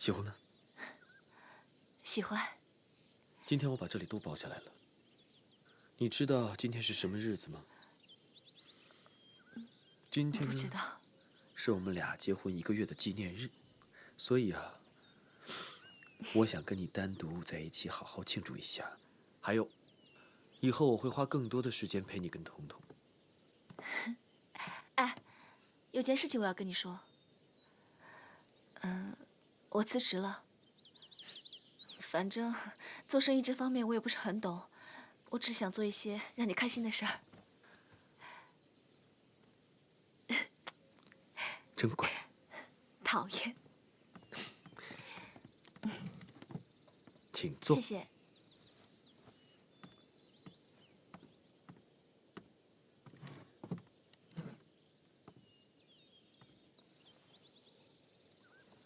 喜欢吗？喜欢。今天我把这里都包下来了。你知道今天是什么日子吗？今天呢，不知道。是我们俩结婚1个月的纪念日，所以啊，我想跟你单独在一起好好庆祝一下。还有，以后我会花更多的时间陪你跟彤彤。哎，有件事情我要跟你说。我辞职了。反正做生意这方面我也不是很懂，我只想做一些让你开心的事儿。真乖。讨厌。请坐。谢谢。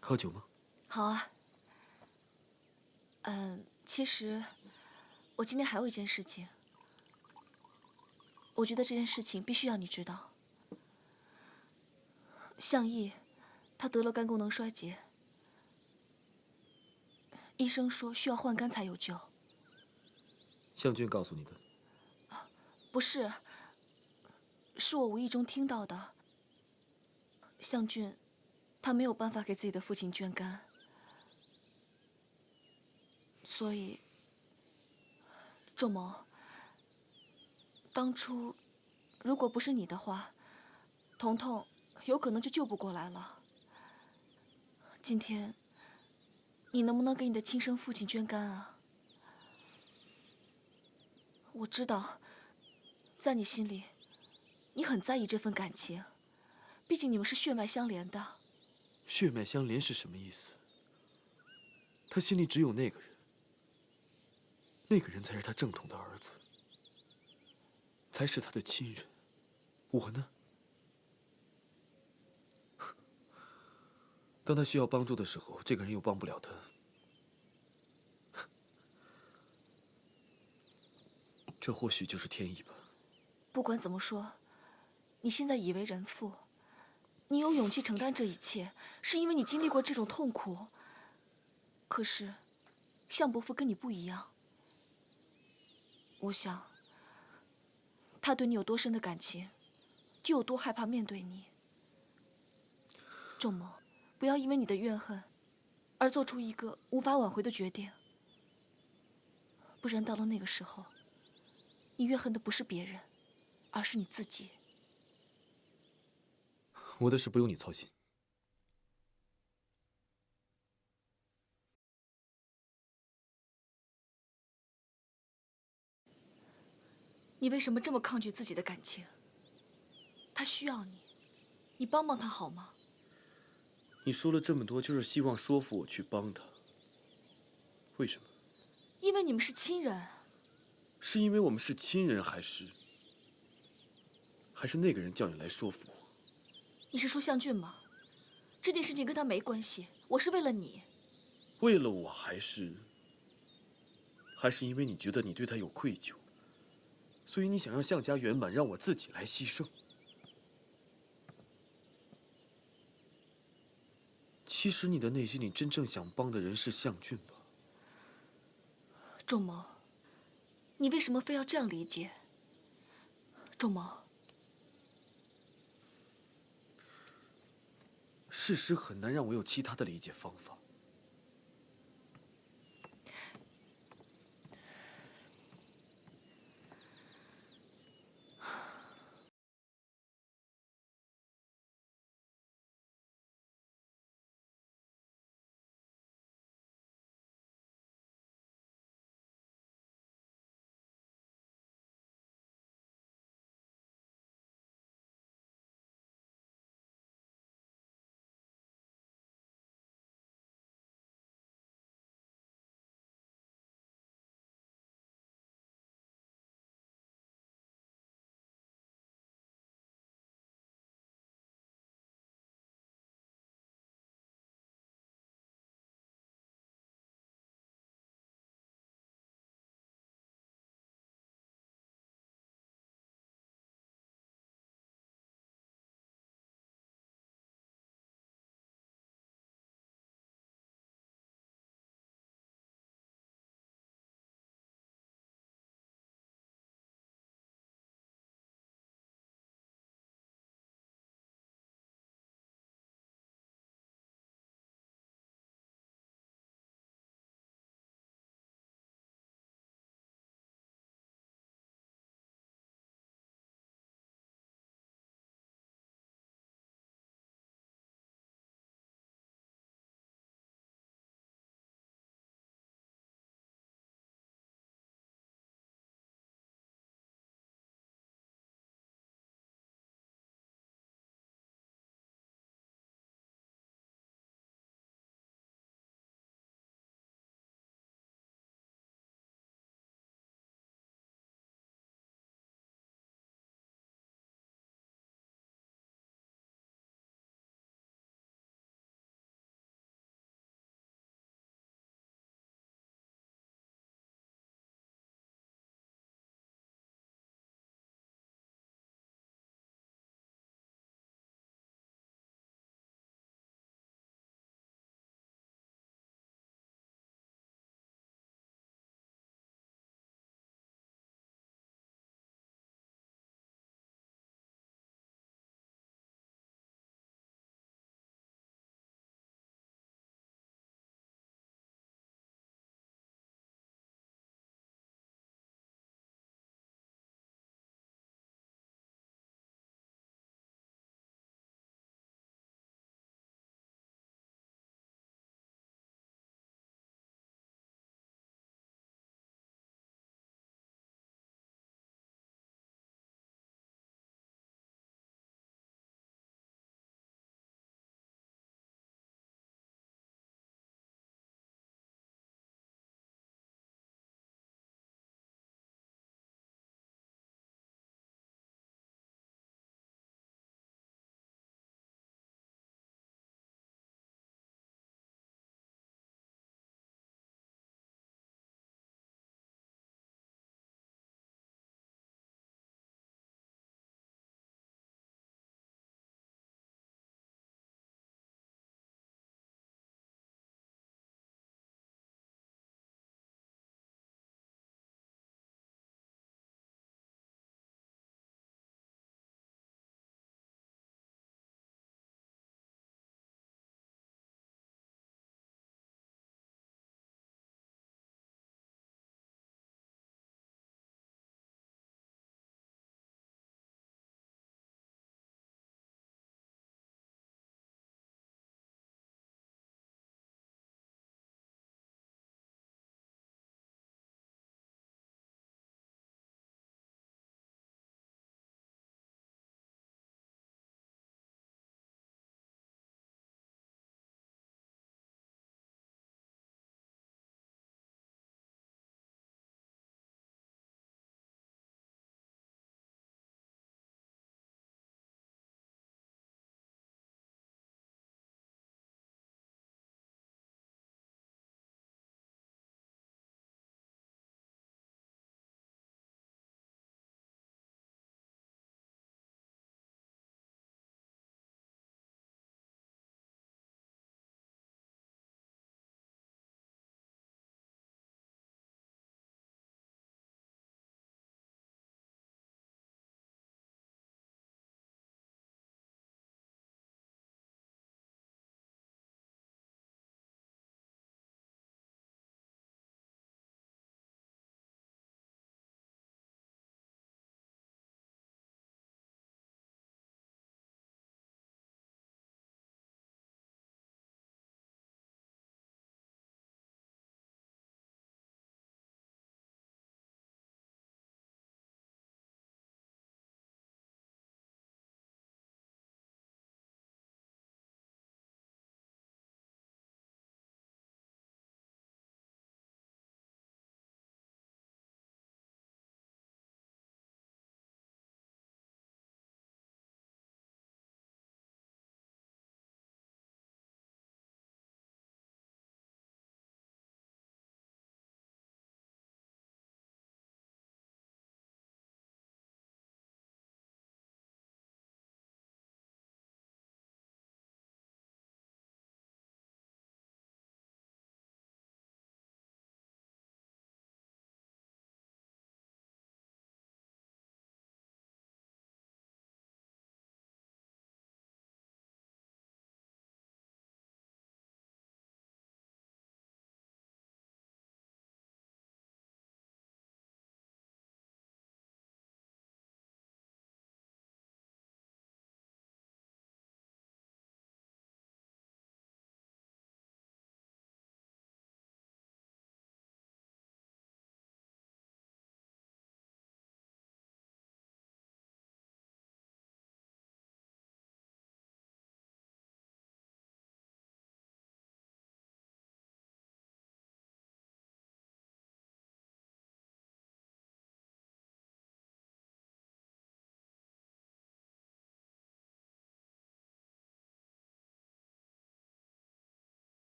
喝酒吗？好啊。其实我今天还有一件事情，我觉得这件事情必须要你知道。向义，他得了肝功能衰竭，医生说需要换肝才有救。向俊告诉你的？不是，是我无意中听到的。向俊，他没有办法给自己的父亲捐肝，所以，仲谋，当初如果不是你的话，彤彤有可能就救不过来了。今天，你能不能给你的亲生父亲捐肝啊？我知道，在你心里，你很在意这份感情，毕竟你们是血脉相连的。血脉相连是什么意思？他心里只有那个人，那个人才是他正统的儿子，才是他的亲人。我呢？当他需要帮助的时候，这个人又帮不了他。这或许就是天意吧。不管怎么说，你现在已为人父，你有勇气承担这一切，是因为你经历过这种痛苦。可是，向伯父跟你不一样。我想，他对你有多深的感情，就有多害怕面对你。仲谋，不要因为你的怨恨，而做出一个无法挽回的决定。不然到了那个时候，你怨恨的不是别人，而是你自己。我的事不用你操心。你为什么这么抗拒自己的感情？他需要你，你帮帮他好吗？你说了这么多，就是希望说服我去帮他。为什么？因为你们是亲人。是因为我们是亲人，还是那个人叫你来说服我？你是说向俊吗？这件事情跟他没关系，我是为了你。为了我，还是因为你觉得你对他有愧疚，所以你想让向家圆满，让我自己来牺牲？其实你的内心里真正想帮的人是向俊吧？仲谋，你为什么非要这样理解？仲谋，事实很难让我有其他的理解方法。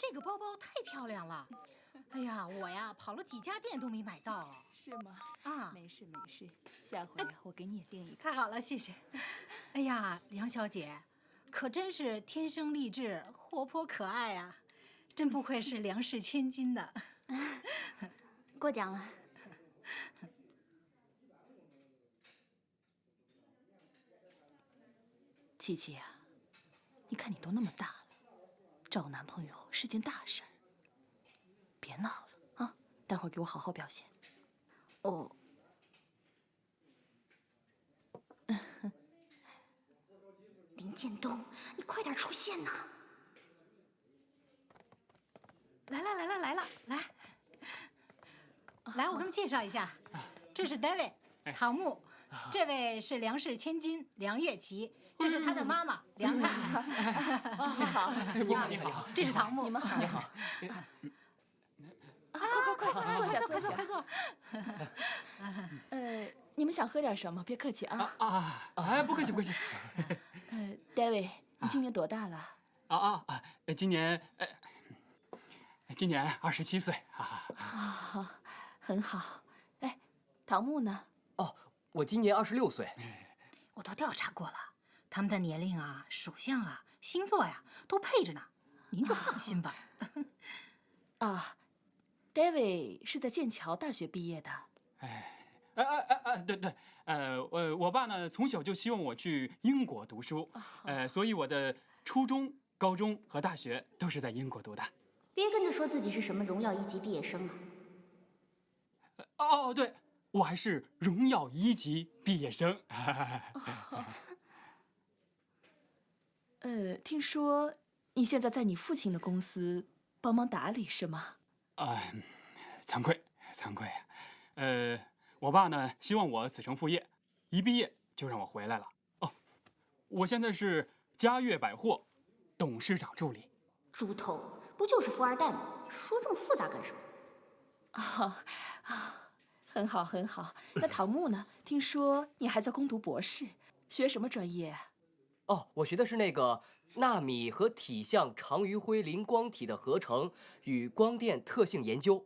这个包包太漂亮了。哎呀，我呀跑了几家店都没买到。是吗？啊，没事没事，下回我给你也订一个。太好了，谢谢。哎呀，梁小姐，可真是天生丽质，活泼可爱啊，真不愧是梁氏千金的。过奖了。琪琪呀，你看你都那么大了，找男朋友是件大事儿，别闹了啊！待会儿给我好好表现。哦。林建东，你快点出现呐！来了，来，我给你们介绍一下，这是 David， 唐木，这位是梁氏千金梁月琪，这是他的妈妈梁太太。你好，你好，这是唐木，你们好，你好。快坐下，坐下。快坐。你们想喝点什么？别客气啊。哎，不客气不客气。David，你今年多大了？今年27岁啊。很好。哎，唐木呢？哦，我今年26岁。我都调查过了，他们的年龄啊、属相啊、星座呀都配着呢，您就放心吧。David 是在剑桥大学毕业的。对，我爸呢从小就希望我去英国读书，所以我的初中、高中和大学都是在英国读的。别跟着说自己是什么荣耀1级毕业生啊！对，我还是荣耀1级毕业生。听说你现在在你父亲的公司帮忙打理是吗？惭愧。我爸呢希望我子承父业，一毕业就让我回来了。我现在是嘉悦百货董事长助理。猪头，不就是富二代吗？说这么复杂干什么？很好很好。那唐木呢？听说你还在攻读博士，学什么专业啊？我学的是那个纳米和体相长余辉磷光体的合成与光电特性研究。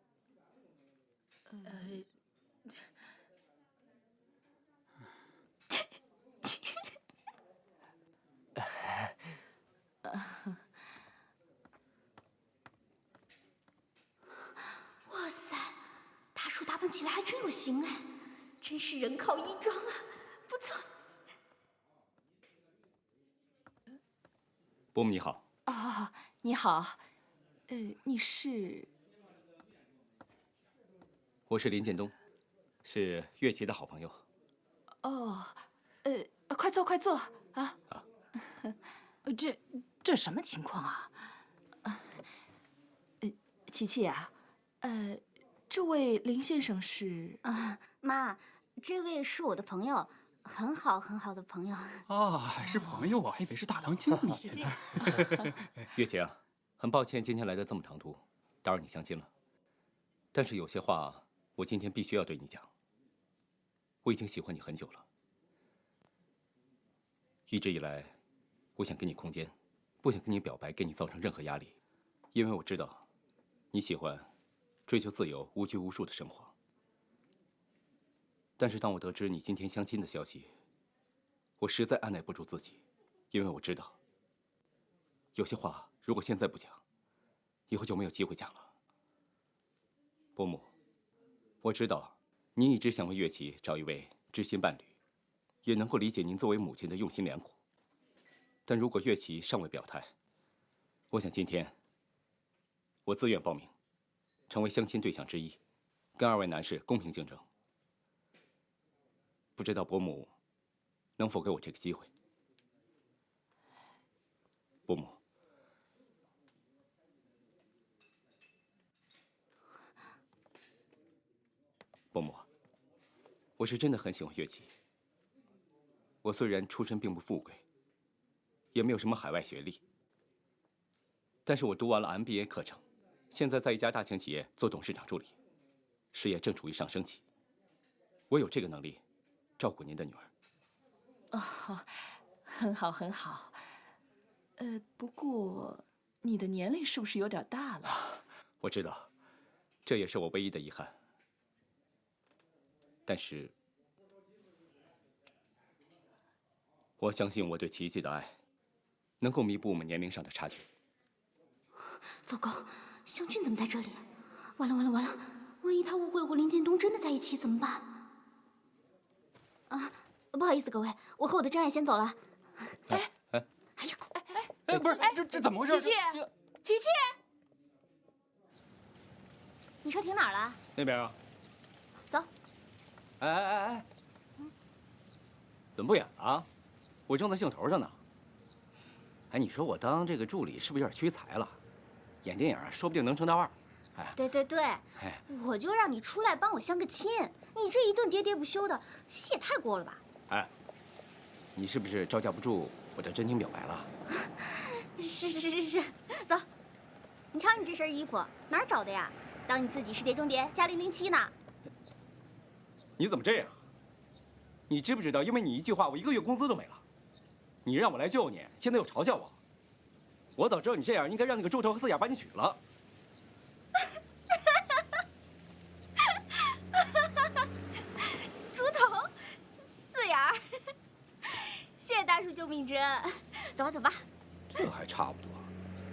哇塞，大叔打扮起来还真有型哎，真是人靠衣装啊，不错。伯母你好。你好。你是？我是林建东，是月琪的好朋友。快坐快坐啊！这什么情况啊？琪琪啊，这位林先生是？妈，这位是我的朋友，很好很好的朋友。是朋友啊，还以为是大堂经理。是这样。月琪啊，很抱歉今天来的这么唐突，打扰你相亲了。但是有些话我今天必须要对你讲。我已经喜欢你很久了，一直以来，我想给你空间，不想跟你表白，给你造成任何压力，因为我知道，你喜欢追求自由、无拘无束的生活。但是当我得知你今天相亲的消息，我实在按耐不住自己，因为我知道，有些话如果现在不讲，以后就没有机会讲了。伯母，我知道您一直想为月琪找一位知心伴侣，也能够理解您作为母亲的用心良苦。但如果月琪尚未表态，我想今天我自愿报名，成为相亲对象之一，跟2位男士公平竞争。不知道伯母能否给我这个机会？伯母，伯母，我是真的很喜欢乐器。我虽然出身并不富贵，也没有什么海外学历，但是我读完了 MBA 课程，现在在一家大型企业做董事长助理，事业正处于上升期。我有这个能力照顾您的女儿。很好很好。不过你的年龄是不是有点大了？我知道，这也是我唯一的遗憾。但是，我相信我对琪琪的爱，能够弥补我们年龄上的差距。糟糕，湘君怎么在这里？完了完了完了！万一他误会我林建东真的在一起怎么办？啊，不好意思各位，我和我的真爱先走了。哎，不是，这怎么回事？琪琪，琪琪，你车停哪儿了？那边啊。走。哎，怎么不演了啊？我正在兴头上呢。哎，你说我当这个助理是不是有点屈才了？演电影啊，说不定能成大腕。哎，对，我就让你出来帮我相个亲，你这一顿喋喋不休的，戏也太过了吧？哎，你是不是招架不住我的真情表白了？是，走，你瞧你这身衣服哪儿找的呀？当你自己是碟中谍加007呢？你怎么这样？你知不知道，因为你一句话，我1个月工资都没了。你让我来救你，现在又嘲笑我。我早知道你这样，应该让那个猪头和四眼把你娶了。猪头，四眼儿，谢谢大叔救命之恩。走吧。这还差不多。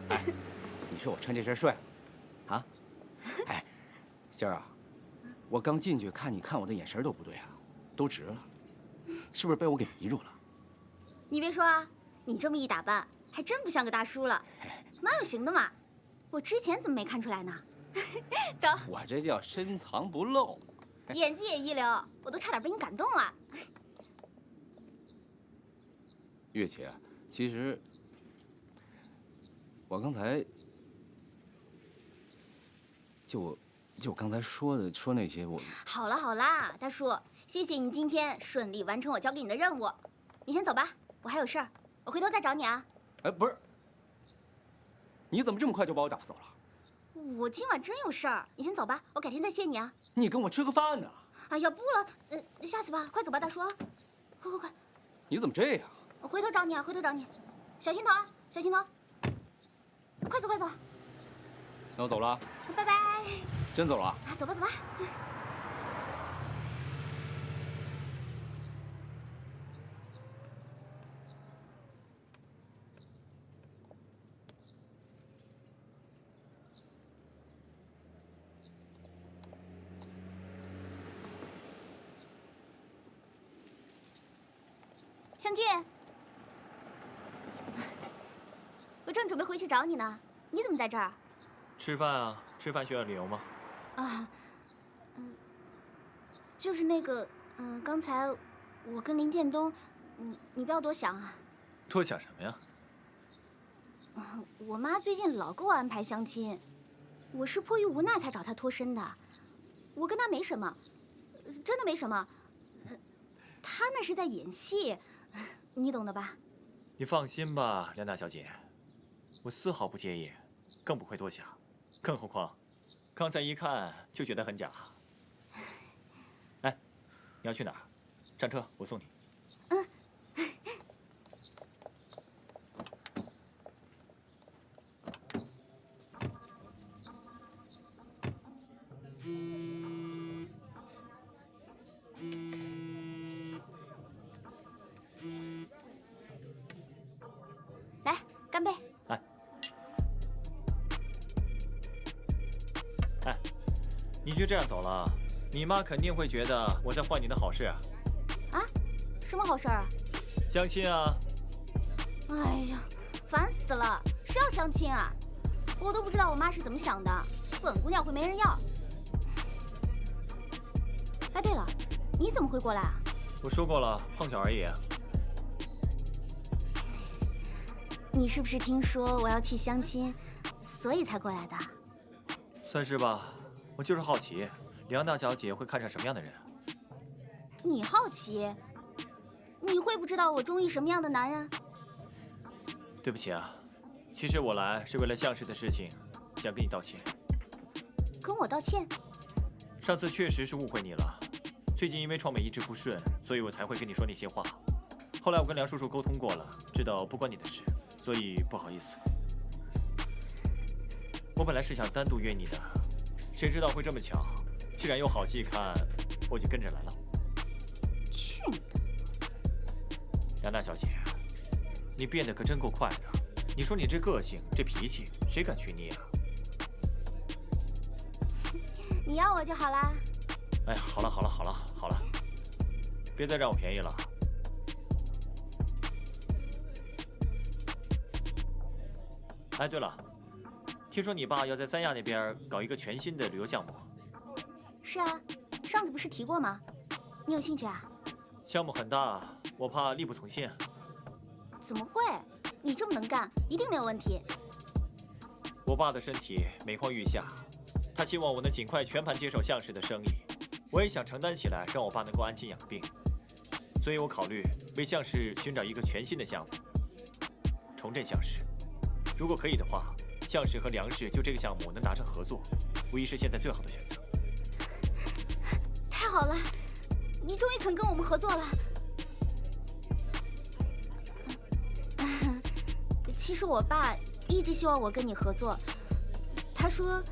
哎，你说我穿这身帅吗？啊？哎，仙儿啊，我刚进去看你看我的眼神都不对啊，都直了，是不是被我给迷住了？你别说啊，你这么一打扮，还真不像个大叔了，蛮有型的嘛。我之前怎么没看出来呢？走，我这叫深藏不露，演技也一流，我都差点被你感动了。月姐，其实我刚才就我刚才说那些，我好啦，大叔，谢谢你今天顺利完成我交给你的任务。你先走吧，我还有事儿，我回头再找你啊。哎，不是，你怎么这么快就把我打发走了？我今晚真有事儿，你先走吧，我改天再谢你啊。你跟我吃个饭呢？哎呀，不了，下次吧，快走吧，大叔，快！你怎么这样？我回头找你啊，小心头啊，小心头。快走！那我走了。拜拜。真走了？啊，走吧。湘君，我正准备回去找你呢，你怎么在这儿？吃饭啊？吃饭需要理由吗？啊，就是那个，刚才我跟林建东，你不要多想啊。多想什么呀？我妈最近老给我安排相亲，我是迫于无奈才找她脱身的。我跟她没什么，真的没什么。她那是在演戏，你懂的吧？你放心吧，梁大小姐，我丝毫不介意，更不会多想。更何况，刚才一看就觉得很假。哎，你要去哪儿？上车，我送你。来，干杯！哎，你就这样走了，你妈肯定会觉得我在坏你的好事啊。啊？什么好事儿啊？相亲啊！哎呀，烦死了！谁要相亲啊？我都不知道我妈是怎么想的，本姑娘会没人要。哎，对了，你怎么会过来啊？我说过了，碰巧而已。你是不是听说我要去相亲，所以才过来的？算是吧，我就是好奇，梁大小姐会看上什么样的人？你好奇？你会不知道我中意什么样的男人？对不起啊，其实我来是为了相氏的事情，想跟你道歉。跟我道歉？上次确实是误会你了，最近因为创美一直不顺，所以我才会跟你说那些话。后来我跟梁叔叔沟通过了，知道不关你的事，所以不好意思。我本来是想单独约你的，谁知道会这么巧。既然有好戏看，我就跟着来了。去你的！杨大小姐，你变得可真够快的。你说你这个性、这脾气，谁敢去捏啊？你要我就好啦。哎呀，好了好了好了好了，别再占我便宜了。哎，对了，听说你爸要在三亚那边搞一个全新的旅游项目。是啊，上次不是提过吗？你有兴趣啊？项目很大，我怕力不从心。怎么会？你这么能干，一定没有问题。我爸的身体每况愈下，他希望我能尽快全盘接手项氏的生意。我也想承担起来，让我爸能够安心养病。所以我考虑为项氏寻找一个全新的项目，重振项氏。如果可以的话，项氏和梁氏就这个项目能达成合作，无疑是现在最好的选择。太好了，你终于肯跟我们合作了。其实我爸一直希望我跟你合作，他说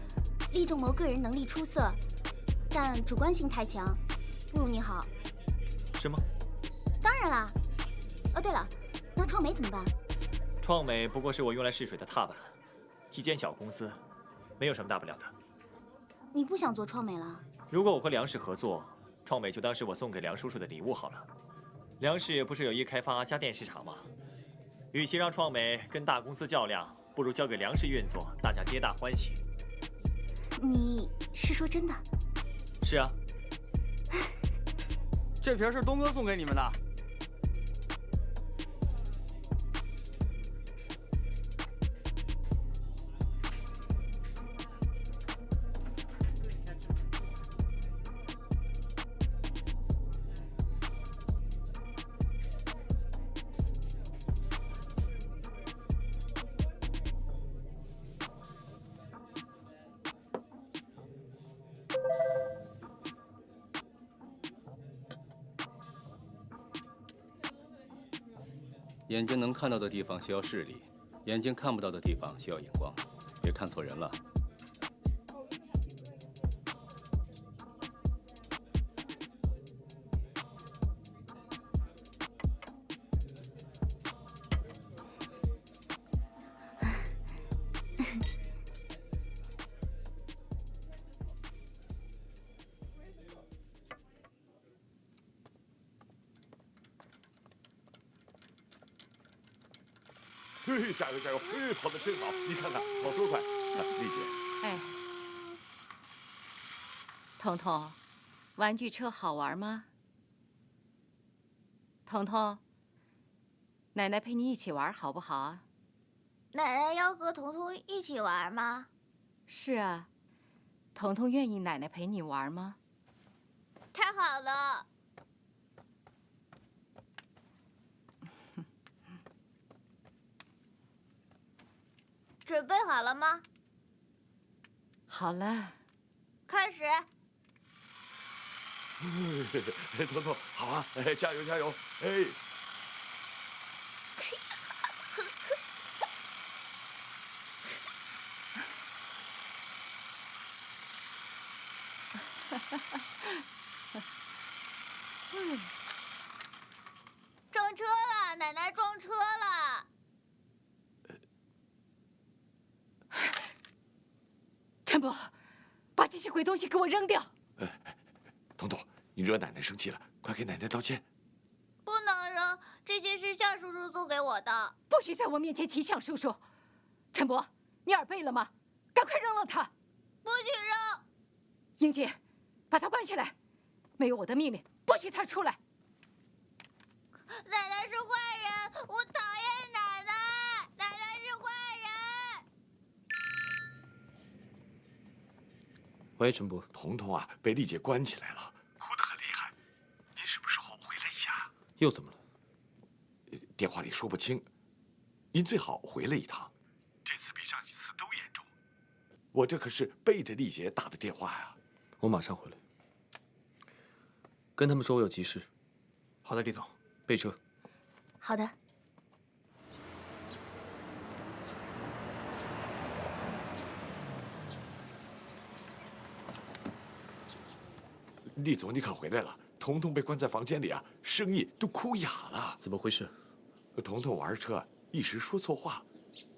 厉仲谋个人能力出色，但主观性太强，不如你好。是吗？当然啦。哦，对了，那创美怎么办？创美不过是我用来试水的踏板，一间小公司，没有什么大不了的。你不想做创美了？如果我和梁氏合作，创美就当是我送给梁叔叔的礼物好了。梁氏不是有意开发家电市场吗？与其让创美跟大公司较量，不如交给梁氏运作，大家皆大欢喜。你是说真的？是啊。这瓶是东哥送给你们的。眼睛能看到的地方需要视力，眼睛看不到的地方需要眼光。别看错人了。嘿，加油加油！哎，跑得真好，你看看跑多快！丽姐，哎，彤彤，玩具车好玩吗？彤彤，奶奶陪你一起玩好不好啊？奶奶要和彤彤一起玩吗？是啊，彤彤愿意奶奶陪你玩吗？太好了！准备好了吗？好了，开始。彤彤，好啊！哎，加油加油！哎。撞车了，奶奶撞车了！陈伯，把这些鬼东西给我扔掉！彤彤，你惹奶奶生气了，快给奶奶道歉。不能扔，这些是向叔叔送给我的。不许在我面前提向叔叔！陈伯，你耳背了吗？赶快扔了它！不许扔！英姐，把他关起来，没有我的命令，不许他出来。奶奶是坏人，我讨厌奶奶，奶奶是坏人。喂，陈伯，彤彤啊，被丽姐关起来了，哭得很厉害。您什么时候回来一下？又怎么了？电话里说不清，您最好回来一趟。这次比上几次都严重。我这可是背着丽姐打的电话呀。我马上回来。跟他们说我有急事。好的，李总。备车。好的。厉总，你可回来了！彤彤被关在房间里啊，声音都哭哑了。怎么回事？彤彤玩车一时说错话，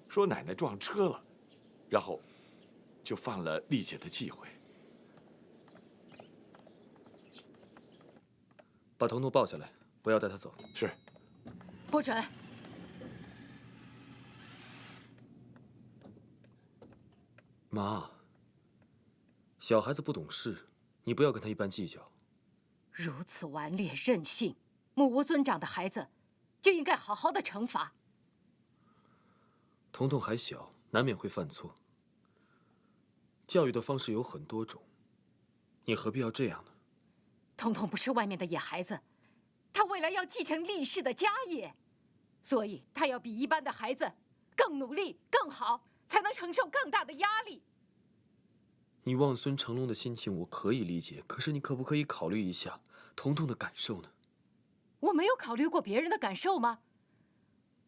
说奶奶撞车了，然后就犯了丽姐的忌讳。把彤彤抱下来，我要带她走。是。不准！妈，小孩子不懂事，你不要跟他一般计较。如此顽劣任性、目无尊长的孩子，就应该好好的惩罚。彤彤还小，难免会犯错。教育的方式有很多种，你何必要这样呢？彤彤不是外面的野孩子，他未来要继承厉氏的家业，所以他要比一般的孩子更努力、更好，才能承受更大的压力。你望孙成龙的心情我可以理解，可是你可不可以考虑一下彤彤的感受呢？我没有考虑过别人的感受吗？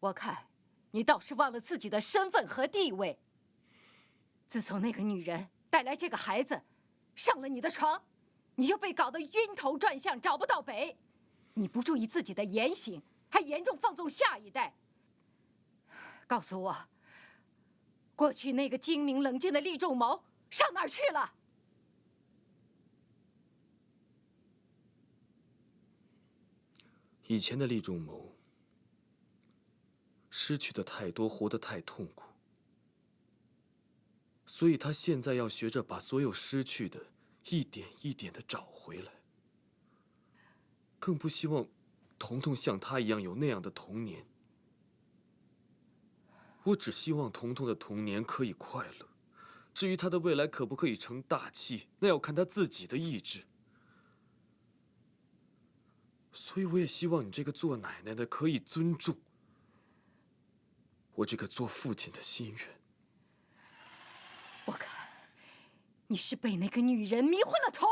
我看你倒是忘了自己的身份和地位。自从那个女人带来这个孩子，上了你的床，你就被搞得晕头转向，找不到北。你不注意自己的言行，还严重放纵下一代。告诉我，过去那个精明冷静的厉仲谋上哪儿去了？以前的厉仲谋失去的太多，活得太痛苦，所以他现在要学着把所有失去的一点一点的找回来。更不希望彤彤像他一样有那样的童年。我只希望彤彤的童年可以快乐，至于他的未来可不可以成大器，那要看他自己的意志。所以我也希望你这个做奶奶的可以尊重我这个做父亲的心愿。我看你是被那个女人迷昏了头。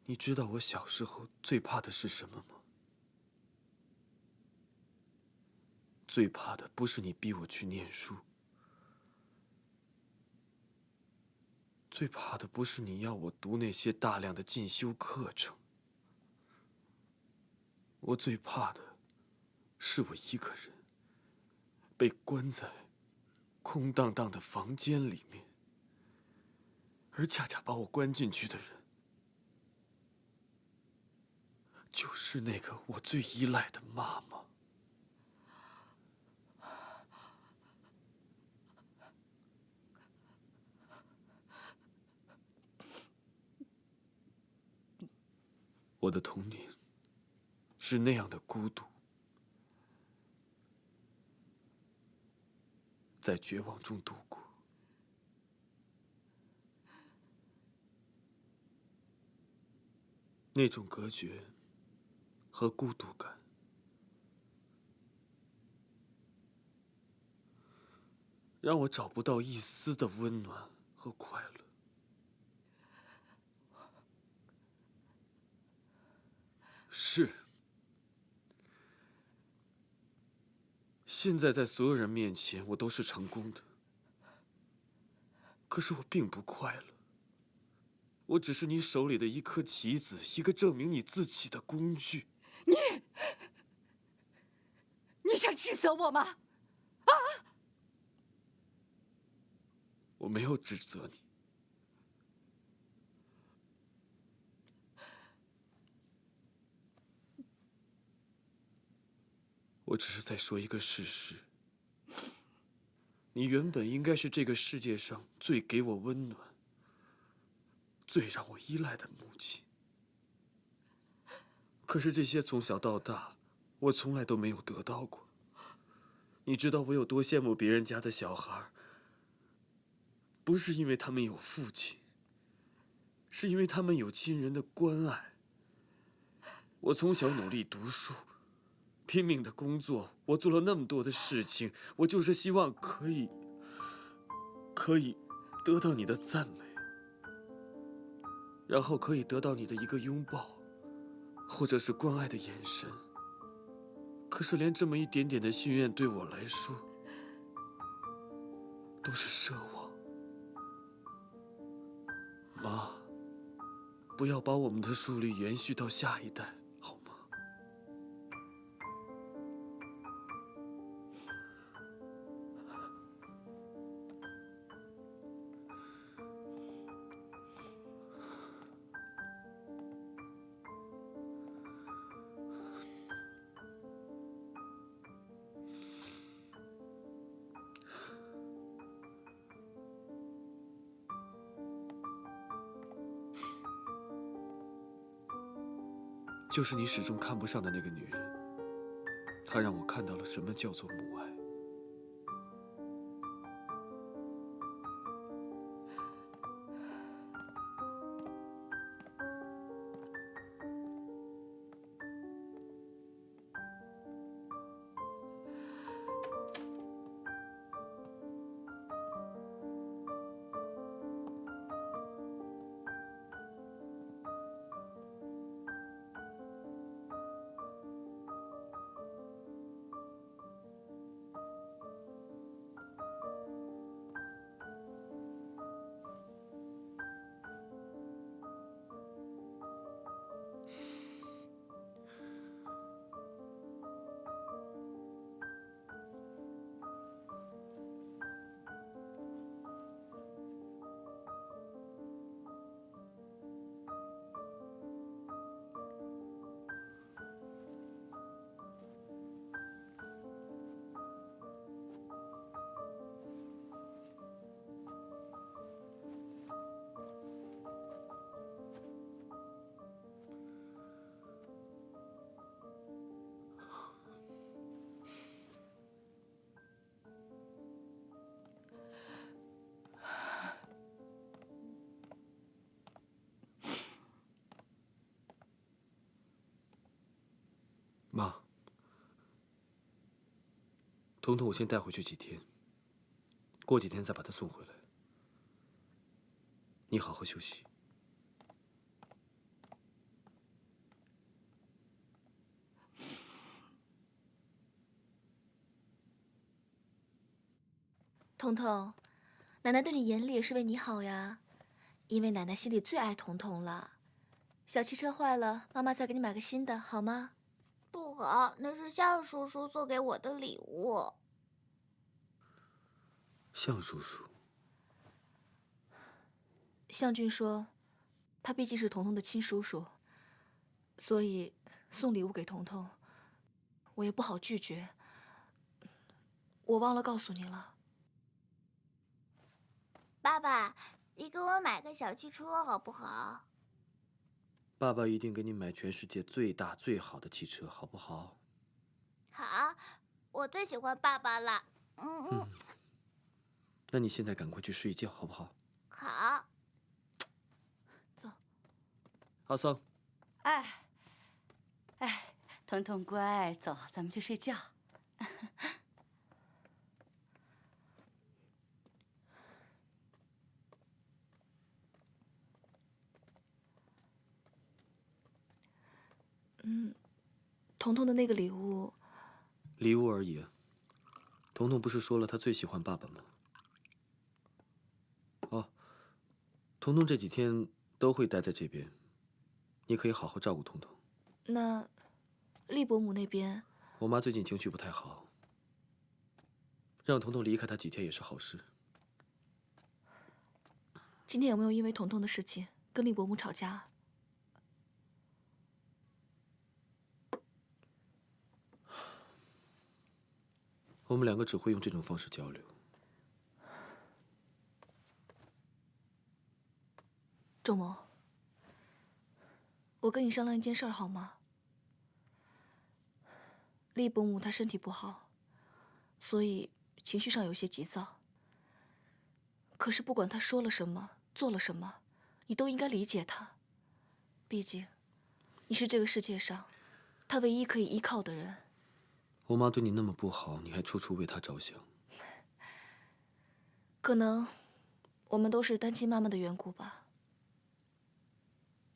你知道我小时候最怕的是什么吗？最怕的不是你逼我去念书，最怕的不是你要我读那些大量的进修课程，我最怕的是我一个人被关在空荡荡的房间里面，而恰恰把我关进去的人，就是那个我最依赖的妈妈。我的童年是那样的孤独，在绝望中度过。那种隔绝和孤独感，让我找不到一丝的温暖和快乐。是，现在在所有人面前，我都是成功的。可是我并不快乐，我只是你手里的一颗棋子，一个证明你自己的工具。你想指责我吗？啊！我没有指责你。我只是在说一个事实：你原本应该是这个世界上最给我温暖、最让我依赖的母亲。可是这些从小到大，我从来都没有得到过。你知道我有多羡慕别人家的小孩，不是因为他们有父亲，是因为他们有亲人的关爱。我从小努力读书，拼命的工作，我做了那么多的事情，我就是希望可以得到你的赞美，然后可以得到你的一个拥抱，或者是关爱的眼神。可是连这么一点点的心愿，对我来说都是奢望。妈，不要把我们的疏离延续到下一代，好吗？就是你始终看不上的那个女人，她让我看到了什么叫做母爱。妈，彤彤，我先带回去几天，过几天再把她送回来。你好好休息。彤彤，奶奶对你严厉也是为你好呀，因为奶奶心里最爱彤彤了。小汽车坏了，妈妈再给你买个新的，好吗？不好，那是向叔叔送给我的礼物。向叔叔，向俊说，他毕竟是彤彤的亲叔叔，所以送礼物给彤彤，我也不好拒绝。我忘了告诉你了。爸爸，你给我买个小汽车好不好？爸爸一定给你买全世界最大最好的汽车，好不好？好，我最喜欢爸爸了。那你现在赶快去睡觉，好不好？好。走。阿桑。哎，彤彤乖，走，咱们去睡觉。彤彤的那个礼物，礼物而已。彤彤不是说了她最喜欢爸爸吗？哦，彤彤这几天都会待在这边，你可以好好照顾彤彤。那厉伯母那边，我妈最近情绪不太好，让彤彤离开她几天也是好事。今天有没有因为彤彤的事情跟厉伯母吵架？我们两个只会用这种方式交流。周某，我跟你商量一件事儿好吗？厉伯母她身体不好，所以情绪上有些急躁。可是不管她说了什么，做了什么，你都应该理解她。毕竟，你是这个世界上她唯一可以依靠的人。我妈对你那么不好，你还处处为她着想。可能我们都是单亲妈妈的缘故吧。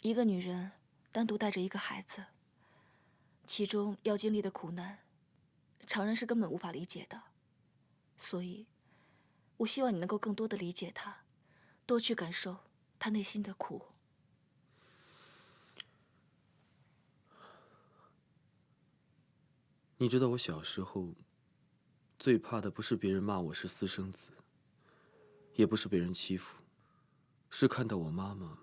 一个女人单独带着一个孩子，其中要经历的苦难，常人是根本无法理解的。所以，我希望你能够更多的理解他，多去感受他内心的苦。你知道我小时候最怕的不是别人骂我是私生子，也不是被人欺负，是看到我妈妈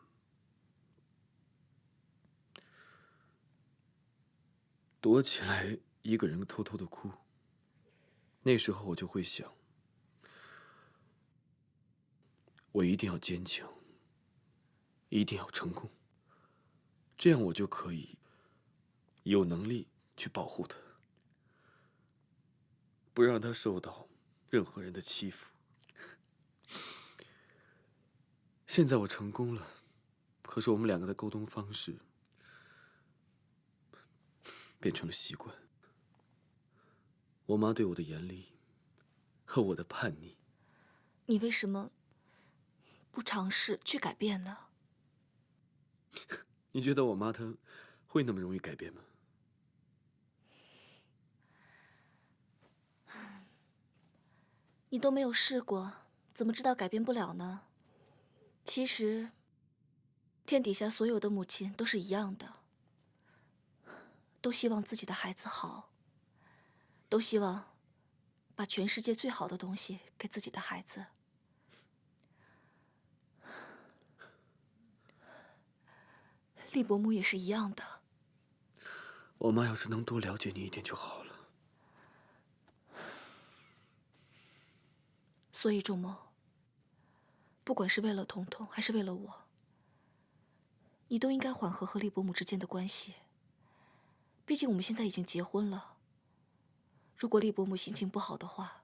躲起来一个人偷偷的哭。那时候我就会想，我一定要坚强，一定要成功，这样我就可以有能力去保护她，不让她受到任何人的欺负。现在我成功了，可是我们两个的沟通方式变成了习惯。我妈对我的严厉和我的叛逆，你为什么不尝试去改变呢？你觉得我妈她会那么容易改变吗？你都没有试过，怎么知道改变不了呢？其实，天底下所有的母亲都是一样的，都希望自己的孩子好，都希望把全世界最好的东西给自己的孩子。厉伯母也是一样的。我妈要是能多了解你一点就好了。所以仲谋，不管是为了彤彤还是为了我，你都应该缓和和厉伯母之间的关系。毕竟我们现在已经结婚了。如果厉伯母心情不好的话，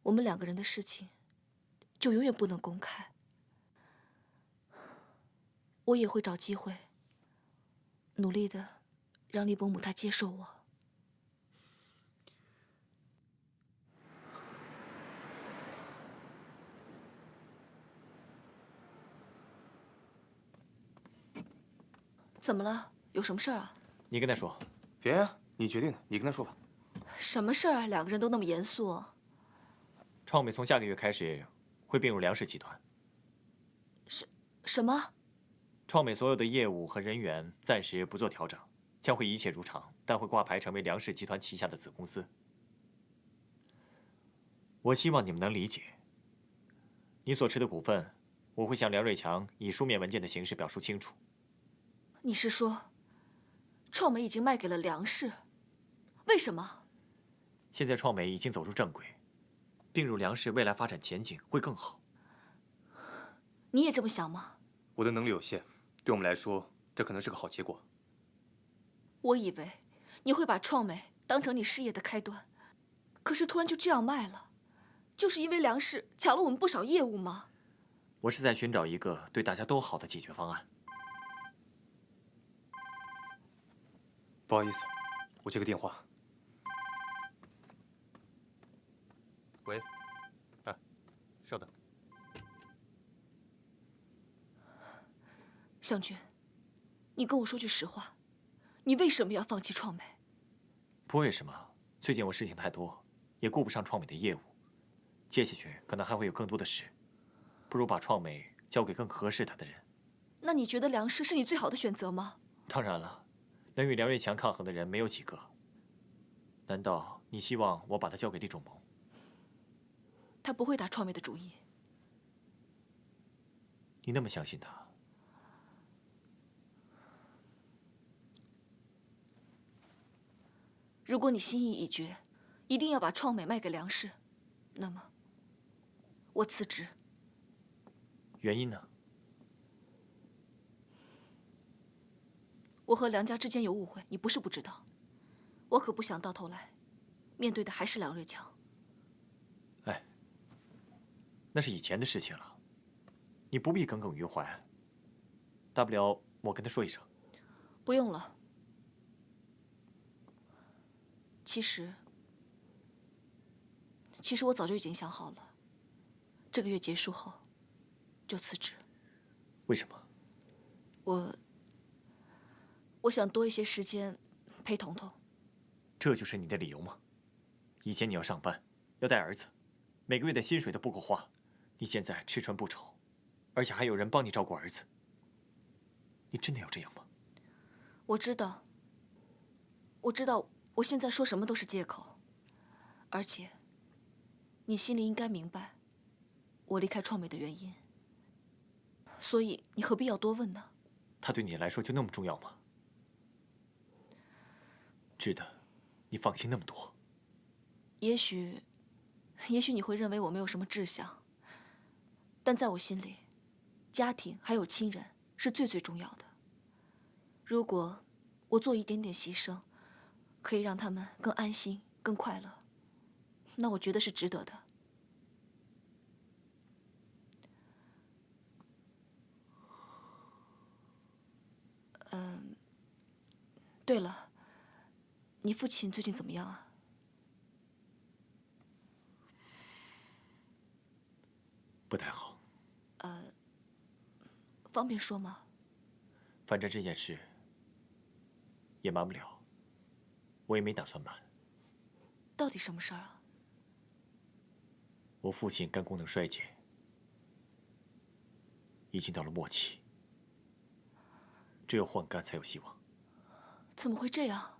我们两个人的事情就永远不能公开。我也会找机会，努力的让厉伯母她接受我。怎么了？有什么事儿啊？你跟他说。别呀，你决定的，你跟他说吧。什么事儿啊？两个人都那么严肃。创美从下个月开始会并入梁氏集团。什么？创美所有的业务和人员暂时不做调整，将会一切如常，但会挂牌成为梁氏集团旗下的子公司。我希望你们能理解。你所持的股份，我会向梁瑞强以书面文件的形式表述清楚。你是说，创美已经卖给了梁氏？为什么？现在创美已经走入正轨，并入梁氏未来发展前景会更好。你也这么想吗？我的能力有限，对我们来说，这可能是个好结果。我以为你会把创美当成你事业的开端，可是突然就这样卖了，就是因为梁氏抢了我们不少业务吗？我是在寻找一个对大家都好的解决方案。不好意思，我接个电话。喂，稍等。湘君，你跟我说句实话，你为什么要放弃创美？不为什么，最近我事情太多，也顾不上创美的业务，接下去可能还会有更多的事，不如把创美交给更合适他的人。那你觉得梁氏是你最好的选择吗？当然了，能与梁瑞强抗衡的人没有几个。难道你希望我把他交给厉仲谋？他不会打创美的主意。你那么相信他？如果你心意已决，一定要把创美卖给梁氏，那么我辞职。原因呢？我和梁家之间有误会，你不是不知道。我可不想到头来，面对的还是梁瑞强。哎，那是以前的事情了，你不必耿耿于怀。大不了我跟他说一声。不用了。其实我早就已经想好了，这个月结束后就辞职。为什么？我想多一些时间陪彤彤。这就是你的理由吗？以前你要上班，要带儿子，每个月的薪水都不够花，你现在吃穿不愁，而且还有人帮你照顾儿子。你真的要这样吗？我知道，我现在说什么都是借口，而且，你心里应该明白，我离开创美的原因。所以你何必要多问呢？他对你来说就那么重要吗？值得你放心那么多？也许你会认为我没有什么志向，但在我心里，家庭还有亲人是最重要的。如果我做一点点牺牲，可以让他们更安心、更快乐，那我觉得是值得的。对了，你父亲最近怎么样啊？不太好。方便说吗？反正这件事也瞒不了，我也没打算瞒。到底什么事儿啊？我父亲肝功能衰竭，已经到了末期，只有换肝才有希望。怎么会这样？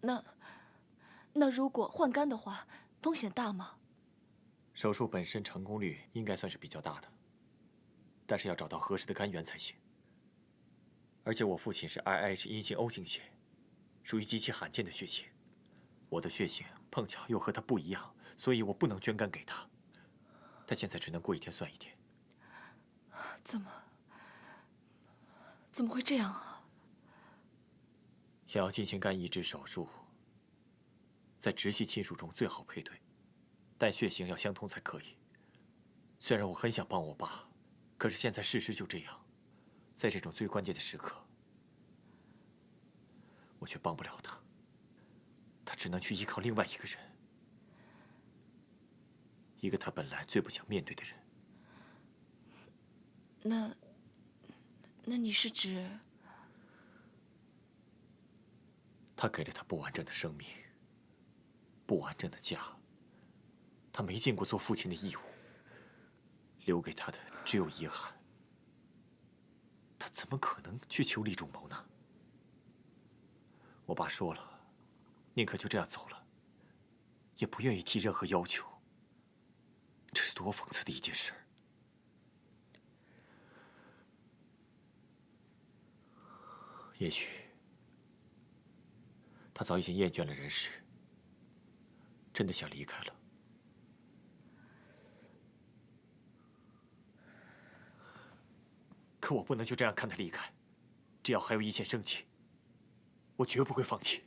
那如果换肝的话，风险大吗？手术本身成功率应该算是比较大的，但是要找到合适的肝源才行。而且我父亲是 IH 阴性 O 型血，属于极其罕见的血型。我的血型碰巧又和他不一样，所以我不能捐肝给他。他现在只能过一天算一天。怎么会这样啊？想要进行肝移植手术，在直系亲属中最好配对，但血型要相同才可以。虽然我很想帮我爸，可是现在事实就这样，在这种最关键的时刻，我却帮不了他。他只能去依靠另外一个人，一个他本来最不想面对的人。那你是指？他给了他不完整的生命，不完整的家。他没尽过做父亲的义务，留给他的只有遗憾。他怎么可能去求李仲谋呢？我爸说了，宁可就这样走了，也不愿意提任何要求。这是多讽刺的一件事儿！也许他早已经厌倦了人世，真的想离开了。可我不能就这样看他离开，只要还有一线生机，我绝不会放弃。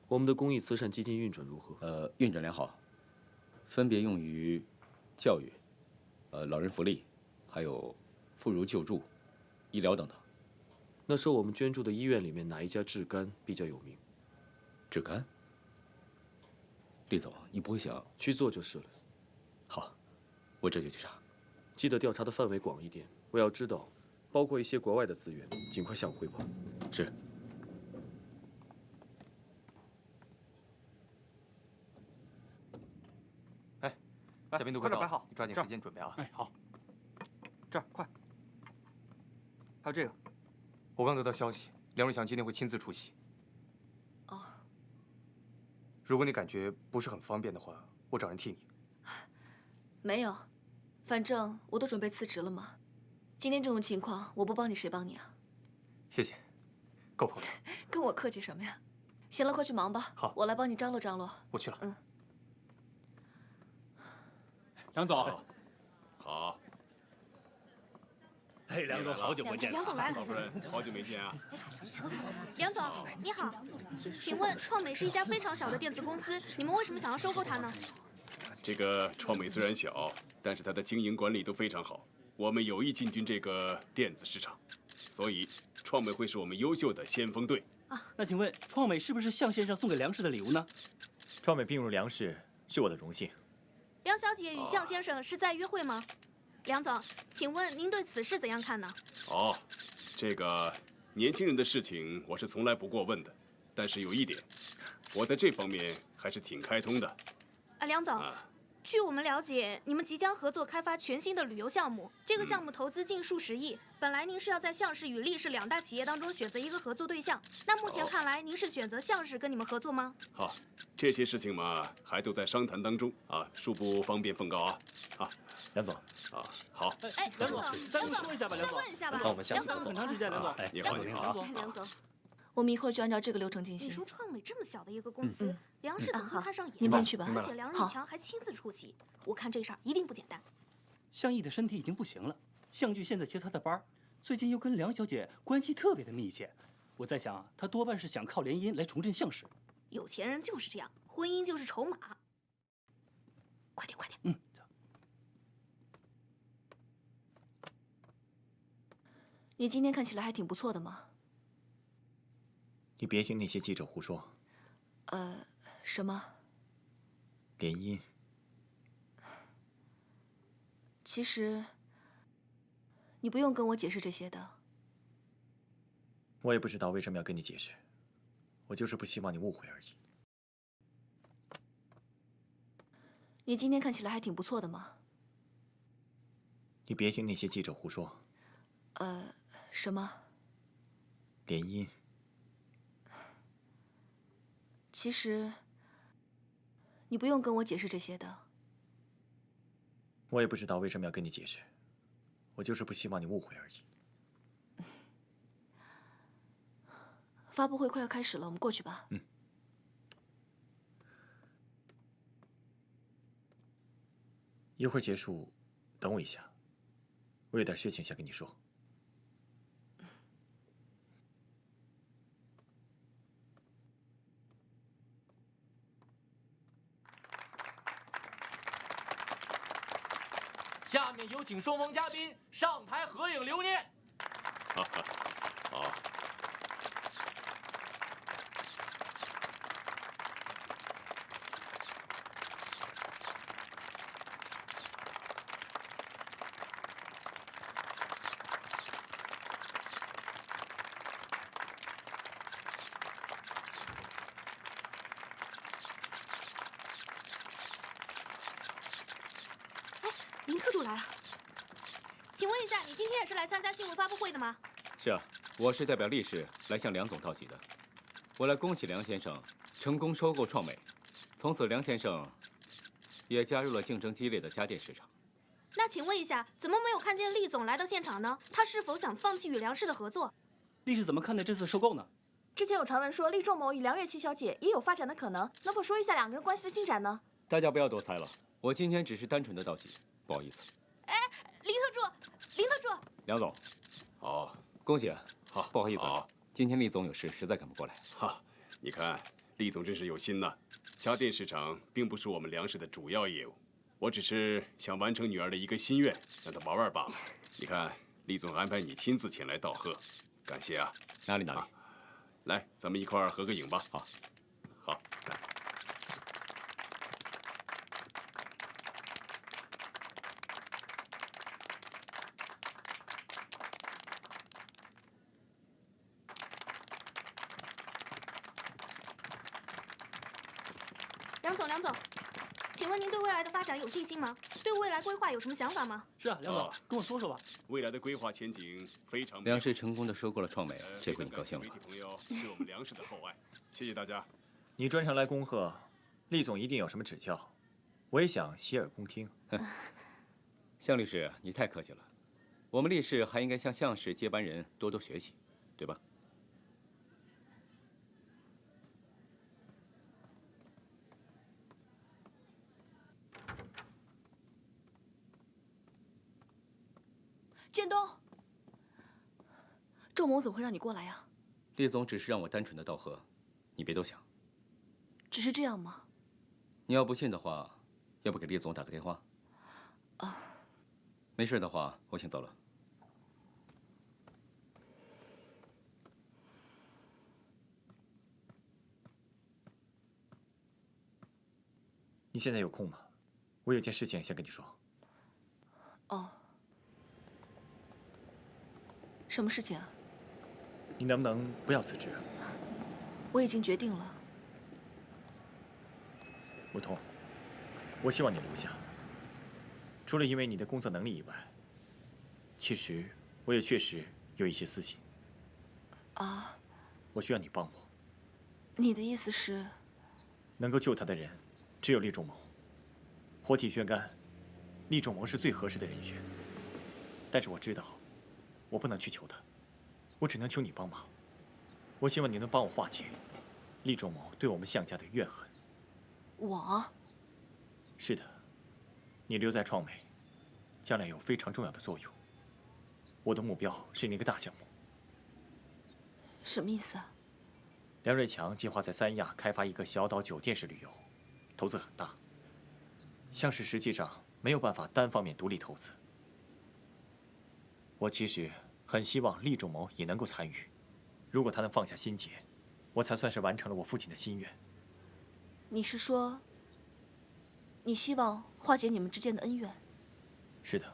我们的公益慈善基金运转如何？运转良好，分别用于教育、老人福利，还有妇孺救助、医疗等等。那受我们捐助的医院里面哪一家治肝比较有名？治肝？厉总，你不会想去做就是了。好，我这就去查。记得调查的范围广一点，我要知道，包括一些国外的资源，尽快向我汇报。是。嘉宾都快摆好，你抓紧时间准备啊！哎，好。这儿快。还有这个，我刚得到消息，梁瑞祥今天会亲自出席。哦。如果你感觉不是很方便的话，我找人替你。没有，反正我都准备辞职了嘛。今天这种情况，我不帮你谁帮你啊？谢谢，够捧场。跟我客气什么呀？行了，快去忙吧。好，我来帮你张罗张罗。我去了。嗯。梁总，好。哎，梁总，好久不见了。梁总来了。曹夫人，好久没见啊。梁总，你好，请问创美是一家非常小的电子公司，你们为什么想要收购它呢？这个创美虽然小，但是它的经营管理都非常好。我们有意进军这个电子市场，所以创美会是我们优秀的先锋队。那请问创美是不是向先生送给梁氏的礼物呢？创美并入梁氏是我的荣幸。梁小姐与向先生是在约会吗？梁总，请问您对此事怎样看呢？哦，这个年轻人的事情我是从来不过问的，但是有一点，我在这方面还是挺开通的。梁总。据我们了解，你们即将合作开发全新的旅游项目，这个项目投资近数十亿。本来您是要在向氏与力氏2大企业当中选择一个合作对象，那目前看来，您是选择向氏跟你们合作吗？好，这些事情嘛，还都在商谈当中啊，恕不方便奉告啊。啊，梁总，啊，好。哎，梁总，再跟我说一下吧，梁总。问一下吧。那我们下次很长时间，梁总。你好，你好。梁总。我们一会儿就按照这个流程进行。你说创美这么小的一个公司，梁氏怎么会看上眼？你们先去吧。而且梁瑞强还亲自出席，我看这事儿一定不简单。向毅的身体已经不行了，向剧现在接他的班，最近又跟梁小姐关系特别的密切。我在想，他多半是想靠联姻来重振向氏。有钱人就是这样，婚姻就是筹码。快点，快点。你今天看起来还挺不错的嘛。你别听那些记者胡说。什么？联姻。其实，你不用跟我解释这些的。我也不知道为什么要跟你解释，我就是不希望你误会而已。你今天看起来还挺不错的嘛。你别听那些记者胡说。什么？联姻。其实，你不用跟我解释这些的。我也不知道为什么要跟你解释，我就是不希望你误会而已。发布会快要开始了，我们过去吧。一会儿结束，等我一下，我有点事情想跟你说。下面有请双方嘉宾上台合影留念。好。林特助来了，请问一下，你今天也是来参加新闻发布会的吗？是啊，我是代表力士来向梁总道喜的。我来恭喜梁先生成功收购创美，从此梁先生也加入了竞争激烈的家电市场。那请问一下，怎么没有看见厉总来到现场呢？他是否想放弃与梁氏的合作？力士怎么看待这次收购呢？之前有传闻说厉仲谋与梁月琪小姐也有发展的可能，能否说一下两个人关系的进展呢？大家不要多猜了，我今天只是单纯的道喜，不好意思。哎，林特助，梁总，好，恭喜啊！好，不好意思啊，今天厉总有事，实在赶不过来。哈，你看，厉总真是有心呐。家电市场并不是我们梁氏的主要业务，我只是想完成女儿的一个心愿，让她玩玩罢了。你看，厉总安排你亲自前来道贺，感谢啊。哪里？来，咱们一块儿合个影吧。好，来。梁总，请问您对未来的发展有信心吗？对未来规划有什么想法吗？是啊，梁总，跟我说说吧。未来的规划前景非常。梁氏成功的收购了创美，这回你高兴了。媒体朋友对我们梁氏的厚爱，谢谢大家。你专程来恭贺，厉总一定有什么指教，我也想洗耳恭听。向律师，你太客气了，我们厉氏还应该向向氏接班人多多学习，对吧？建东，仲谋怎么会让你过来呀？厉总只是让我单纯的道贺，你别多想。只是这样吗？你要不信的话，要不给厉总打个电话？啊，没事的话，我先走了。你现在有空吗？我有件事情想跟你说。哦，什么事情啊？你能不能不要辞职？我已经决定了。梧桐，我希望你留下。除了因为你的工作能力以外，其实我也确实有一些私心。啊？我需要你帮我。你的意思是？能够救他的人，只有厉仲谋。活体宣干，厉仲谋是最合适的人选。但是我知道，我不能去求他，我只能求你帮忙。我希望你能帮我化解厉仲谋对我们项家的怨恨。我？是的，你留在创美，将来有非常重要的作用。我的目标是那个大项目。什么意思啊？梁瑞强计划在三亚开发一个小岛酒店式旅游，投资很大。项氏实际上没有办法单方面独立投资。我其实很希望厉仲谋也能够参与，如果他能放下心结，我才算是完成了我父亲的心愿。你是说，你希望化解你们之间的恩怨？是的，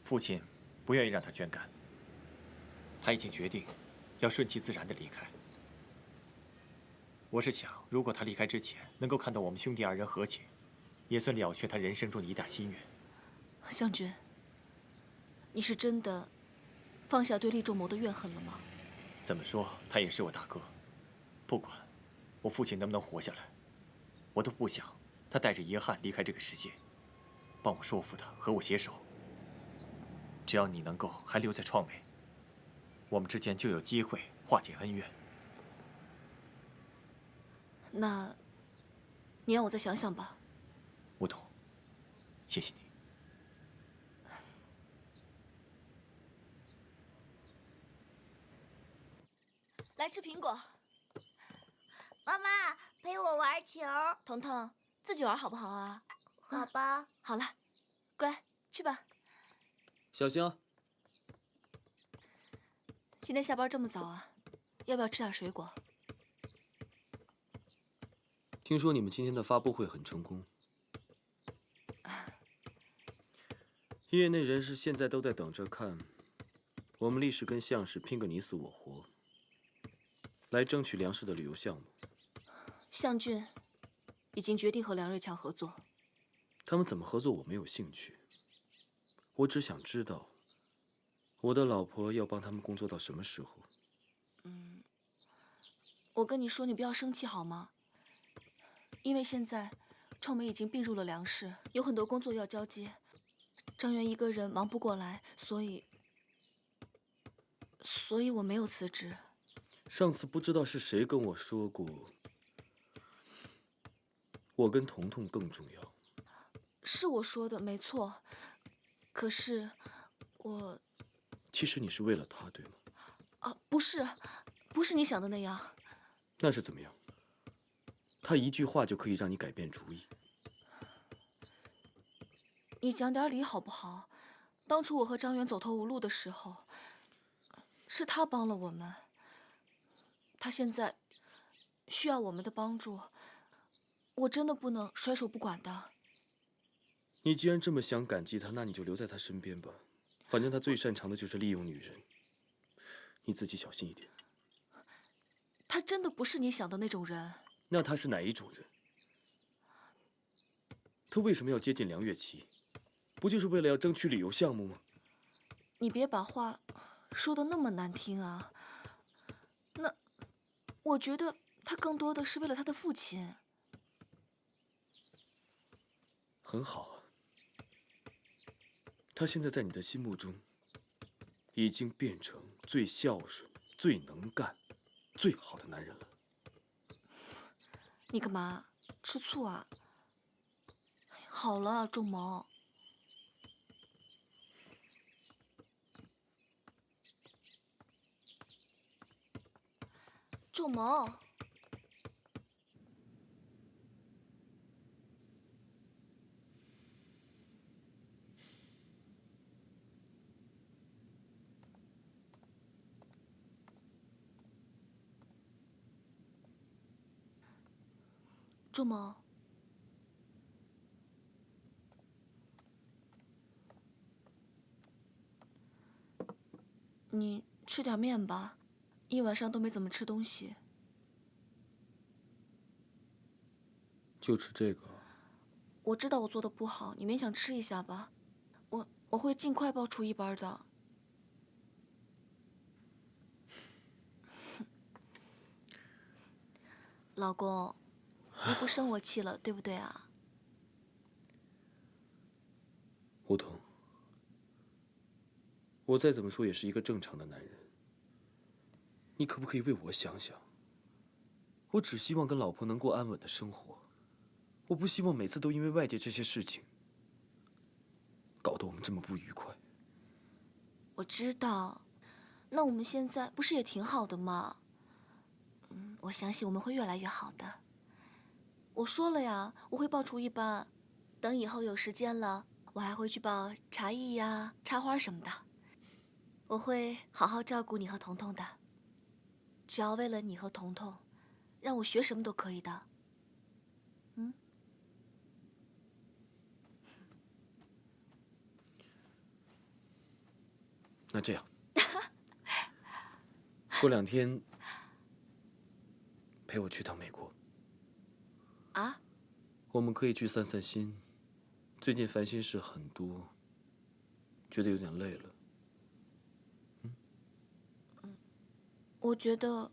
父亲不愿意让他捐肝，他已经决定要顺其自然地离开。我是想，如果他离开之前能够看到我们兄弟二人和解，也算了却他人生中的一大心愿。湘君，你是真的放下对厉仲谋的怨恨了吗？怎么说，他也是我大哥。不管我父亲能不能活下来，我都不想他带着遗憾离开这个世界。帮我说服他和我携手。只要你能够还留在创美，我们之间就有机会化解恩怨。那，你让我再想想吧。梧桐，谢谢你。来吃苹果。妈妈陪我玩球。彤彤，自己玩好不好啊？好吧。好了，乖，去吧。小心啊！今天下班这么早啊？要不要吃点水果？听说你们今天的发布会很成功，业内人士现在都在等着看我们厉氏跟项氏拼个你死我活，来争取梁氏的旅游项目。项俊已经决定和梁瑞强合作。他们怎么合作我没有兴趣，我只想知道我的老婆要帮他们工作到什么时候。我跟你说，你不要生气好吗？因为现在创美已经并入了梁氏，有很多工作要交接，张元一个人忙不过来，所以我没有辞职。上次不知道是谁跟我说过，我跟彤彤更重要。是我说的，没错。可是我……其实你是为了他，对吗？啊，不是，不是你想的那样。那是怎么样？他一句话就可以让你改变主意。你讲点理好不好？当初我和张元走投无路的时候，是他帮了我们。他现在需要我们的帮助，我真的不能甩手不管的。你既然这么想感激他，那你就留在他身边吧。反正他最擅长的就是利用女人，你自己小心一点。他真的不是你想的那种人。那他是哪一种人？他为什么要接近梁月琪？不就是为了要争取旅游项目吗？你别把话说得那么难听啊。那，我觉得他更多的是为了他的父亲。很好啊。他现在在你的心目中，已经变成最孝顺、最能干、最好的男人了。你干嘛吃醋啊？好了，仲谋。仲谋。仲谋，你吃点面吧，一晚上都没怎么吃东西。就吃这个？我知道我做的不好，你勉强吃一下吧。我会尽快报出一班的。老公，你不生我气了，对不对啊？梧桐，我再怎么说也是一个正常的男人，你可不可以为我想想？我只希望跟老婆能过安稳的生活，我不希望每次都因为外界这些事情，搞得我们这么不愉快。我知道，那我们现在不是也挺好的吗？我相信我们会越来越好的。我说了呀，我会报厨艺班，等以后有时间了，我还会去报茶艺呀、插花什么的。我会好好照顾你和彤彤的，只要为了你和彤彤，让我学什么都可以的。那这样，过2天陪我去趟美国。啊？我们可以去散散心。最近烦心事很多，觉得有点累了。我觉得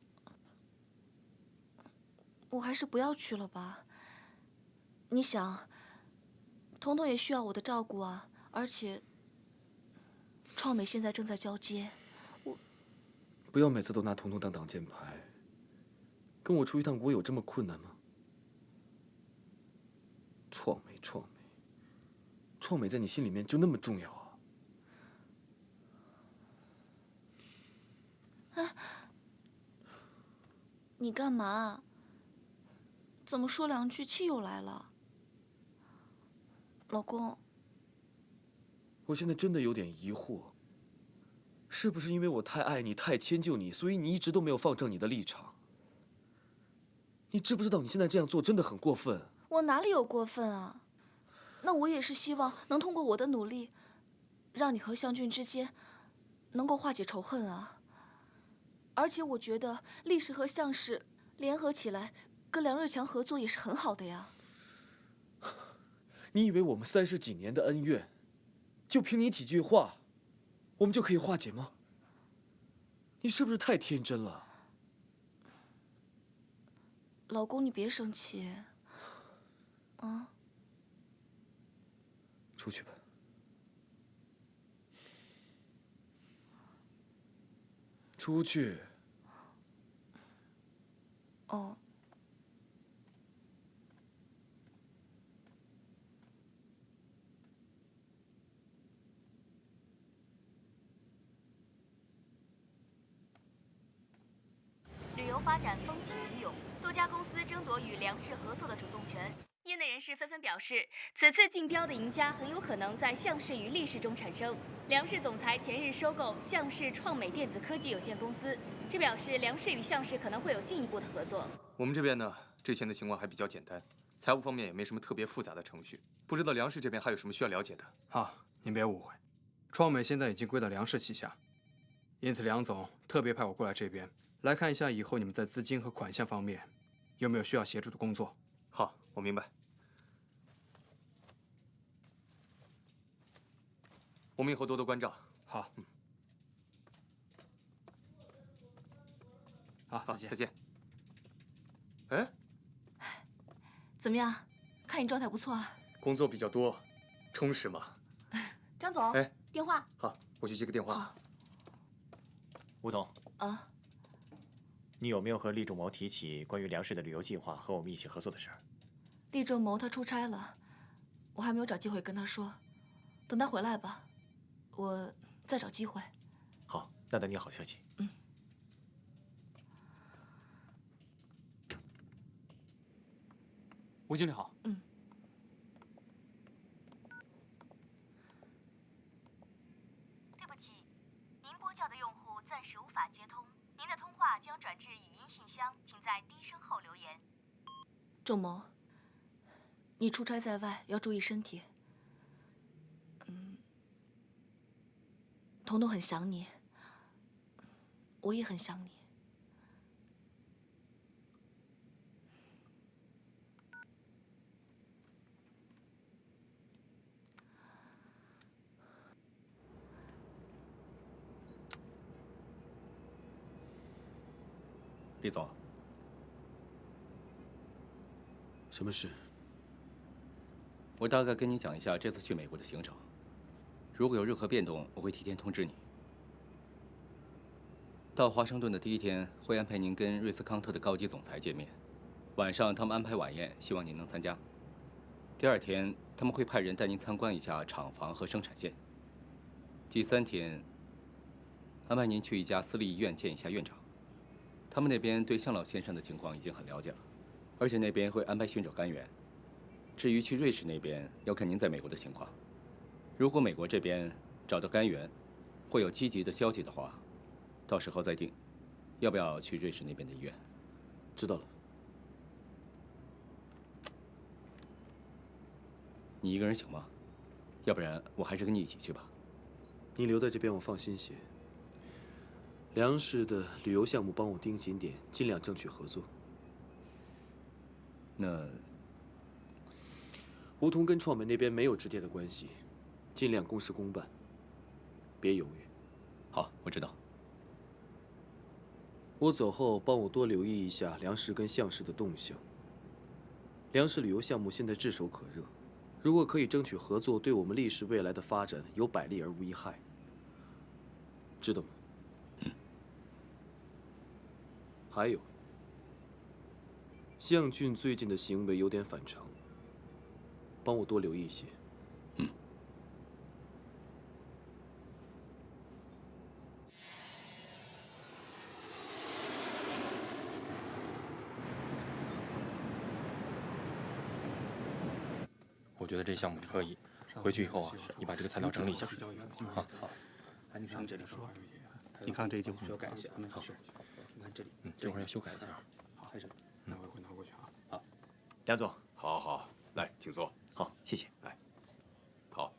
我还是不要去了吧。你想，彤彤也需要我的照顾啊，而且创美现在正在交接，不要每次都拿彤彤当挡箭牌。跟我出一趟国有这么困难吗？创美在你心里面就那么重要啊？哎，你干嘛？怎么说2句气又来了？老公，我现在真的有点疑惑，是不是因为我太爱你、太迁就你，所以你一直都没有放正你的立场？你知不知道你现在这样做真的很过分？我哪里有过分啊？那我也是希望能通过我的努力，让你和向俊之间能够化解仇恨啊。而且我觉得厉氏和向氏联合起来，跟梁瑞强合作也是很好的呀。你以为我们30几年的恩怨，就凭你几句话，我们就可以化解吗？你是不是太天真了？老公，你别生气。啊。出去吧。出去。哦。旅游发展风起云涌，多家公司争夺与梁氏合作的主动权。业内人士纷纷表示，此次竞标的赢家很有可能在向氏与厉氏中产生。梁氏总裁前日收购向氏创美电子科技有限公司，这表示梁氏与向氏可能会有进一步的合作。我们这边呢，之前的情况还比较简单，财务方面也没什么特别复杂的程序，不知道梁氏这边还有什么需要了解的？啊，您别误会，创美现在已经归到梁氏旗下，因此梁总特别派我过来这边来看一下以后你们在资金和款项方面有没有需要协助的工作。好，我明白。我们以后多多关照。好。好，再见。哎，怎么样？看你状态不错啊。工作比较多，充实吗？张总，哎，电话。好，我去接个电话。好。吴总。啊。你有没有和厉仲谋提起关于梁氏的旅游计划和我们一起合作的事儿？厉仲谋他出差了，我还没有找机会跟他说，等他回来吧，我再找机会。好，那等你好消息。吴经理好。对不起，您拨叫的用户暂时无法接通，您的通话将转至语音信箱，请在低声后留言。仲谋，你出差在外要注意身体。彤彤很想你，我也很想你。李总，什么事？我大概跟你讲一下这次去美国的行程。如果有任何变动，我会提前通知你。到华盛顿的第一天，会安排您跟瑞斯康特的高级总裁见面。晚上他们安排晚宴，希望您能参加。第二天，他们会派人带您参观一下厂房和生产线。第三天，安排您去一家私立医院见一下院长。他们那边对向老先生的情况已经很了解了，而且那边会安排寻找干员。至于去瑞士那边，要看您在美国的情况。如果美国这边找到干员，会有积极的消息的话，到时候再定，要不要去瑞士那边的医院。知道了。你一个人行吗？要不然我还是跟你一起去吧。你留在这边我放心些。梁氏的旅游项目帮我盯紧点，尽量争取合作。那梧桐跟创美那边没有直接的关系，尽量公事公办，别犹豫。好，我知道。我走后，帮我多留意一下梁氏跟向氏的动向。梁氏旅游项目现在炙手可热，如果可以争取合作，对我们厉氏未来的发展有百利而无一害，知道吗？还有，向俊最近的行为有点反常，帮我多留意一些。我觉得这项目可以。回去以后啊，你把这个材料整理一下。好。好。你看这里说，你看这就需要改一下。好。你看这里，这会儿要修改一下。好，开始。那我会拿过去啊。好，梁总，好，来，请坐。好，谢谢。来，好。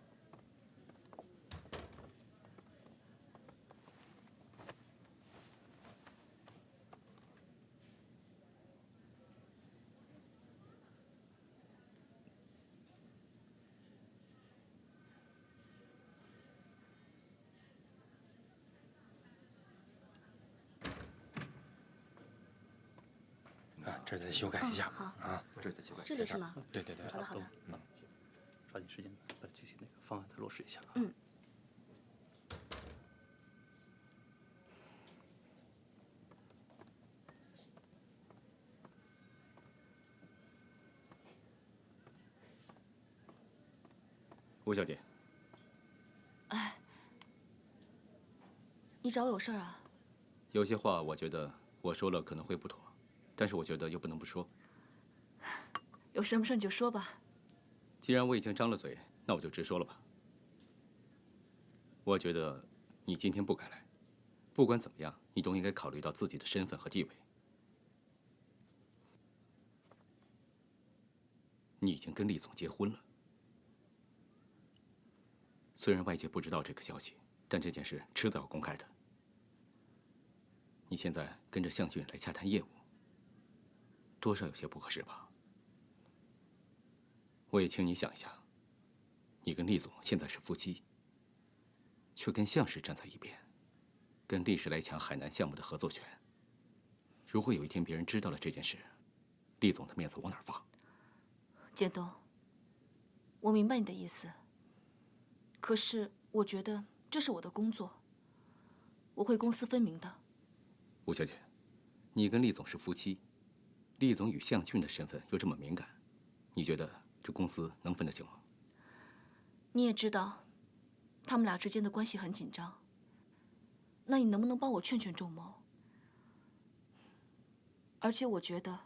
这得修改一下。好啊，这得修改。这里是吗？对。好的好的。抓紧时间把具体那个方案再落实一下。吴小姐。哎，你找我有事儿啊？有些话我觉得我说了可能会不妥，但是我觉得又不能不说。有什么事你就说吧。既然我已经张了嘴，那我就直说了吧。我觉得你今天不该来，不管怎么样，你都应该考虑到自己的身份和地位。你已经跟厉总结婚了。虽然外界不知道这个消息，但这件事迟早要公开的。你现在跟着向俊来洽谈业务，多少有些不合适吧？我也请你想一想，你跟厉总现在是夫妻，却跟向氏站在一边，跟厉氏来抢海南项目的合作权。如果有一天别人知道了这件事，厉总的面子往哪儿放？简东，我明白你的意思，可是我觉得这是我的工作，我会公私分明的。吴小姐，你跟厉总是夫妻，厉总与向俊的身份又这么敏感，你觉得这公司能分得清吗？你也知道，他们俩之间的关系很紧张。那你能不能帮我劝劝仲谋？而且我觉得，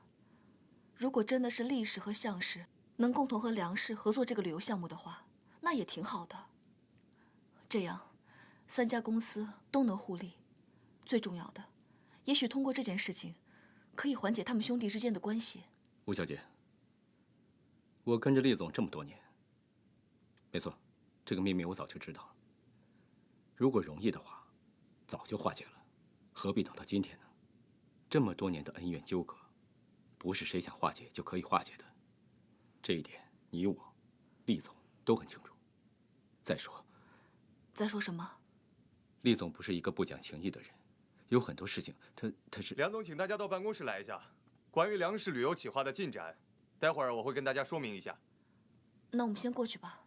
如果真的是厉氏和向氏能共同和梁氏合作这个旅游项目的话，那也挺好的。这样，3家公司都能互利。最重要的，也许通过这件事情，可以缓解他们兄弟之间的关系。吴小姐，我跟着厉总这么多年，没错，这个秘密我早就知道。如果容易的话，早就化解了，何必等到今天呢？这么多年的恩怨纠葛，不是谁想化解就可以化解的。这一点，你我，厉总都很清楚。再说什么？厉总不是一个不讲情义的人，有很多事情他是……梁总，请大家到办公室来一下，关于梁氏旅游企划的进展，待会儿我会跟大家说明一下。那我们先过去吧。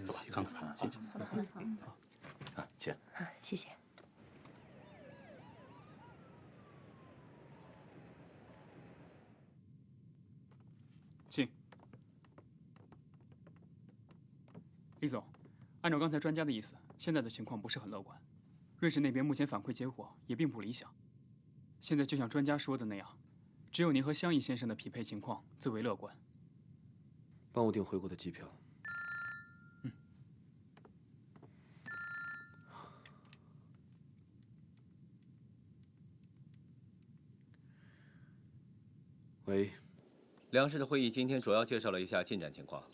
走吧，看看，进去。请。谢谢。请。李总，按照刚才专家的意思，现在的情况不是很乐观。瑞士那边目前反馈结果也并不理想。现在就像专家说的那样，只有您和香义先生的匹配情况最为乐观。帮我订回国的机票。喂，梁氏的会议今天主要介绍了一下进展情况，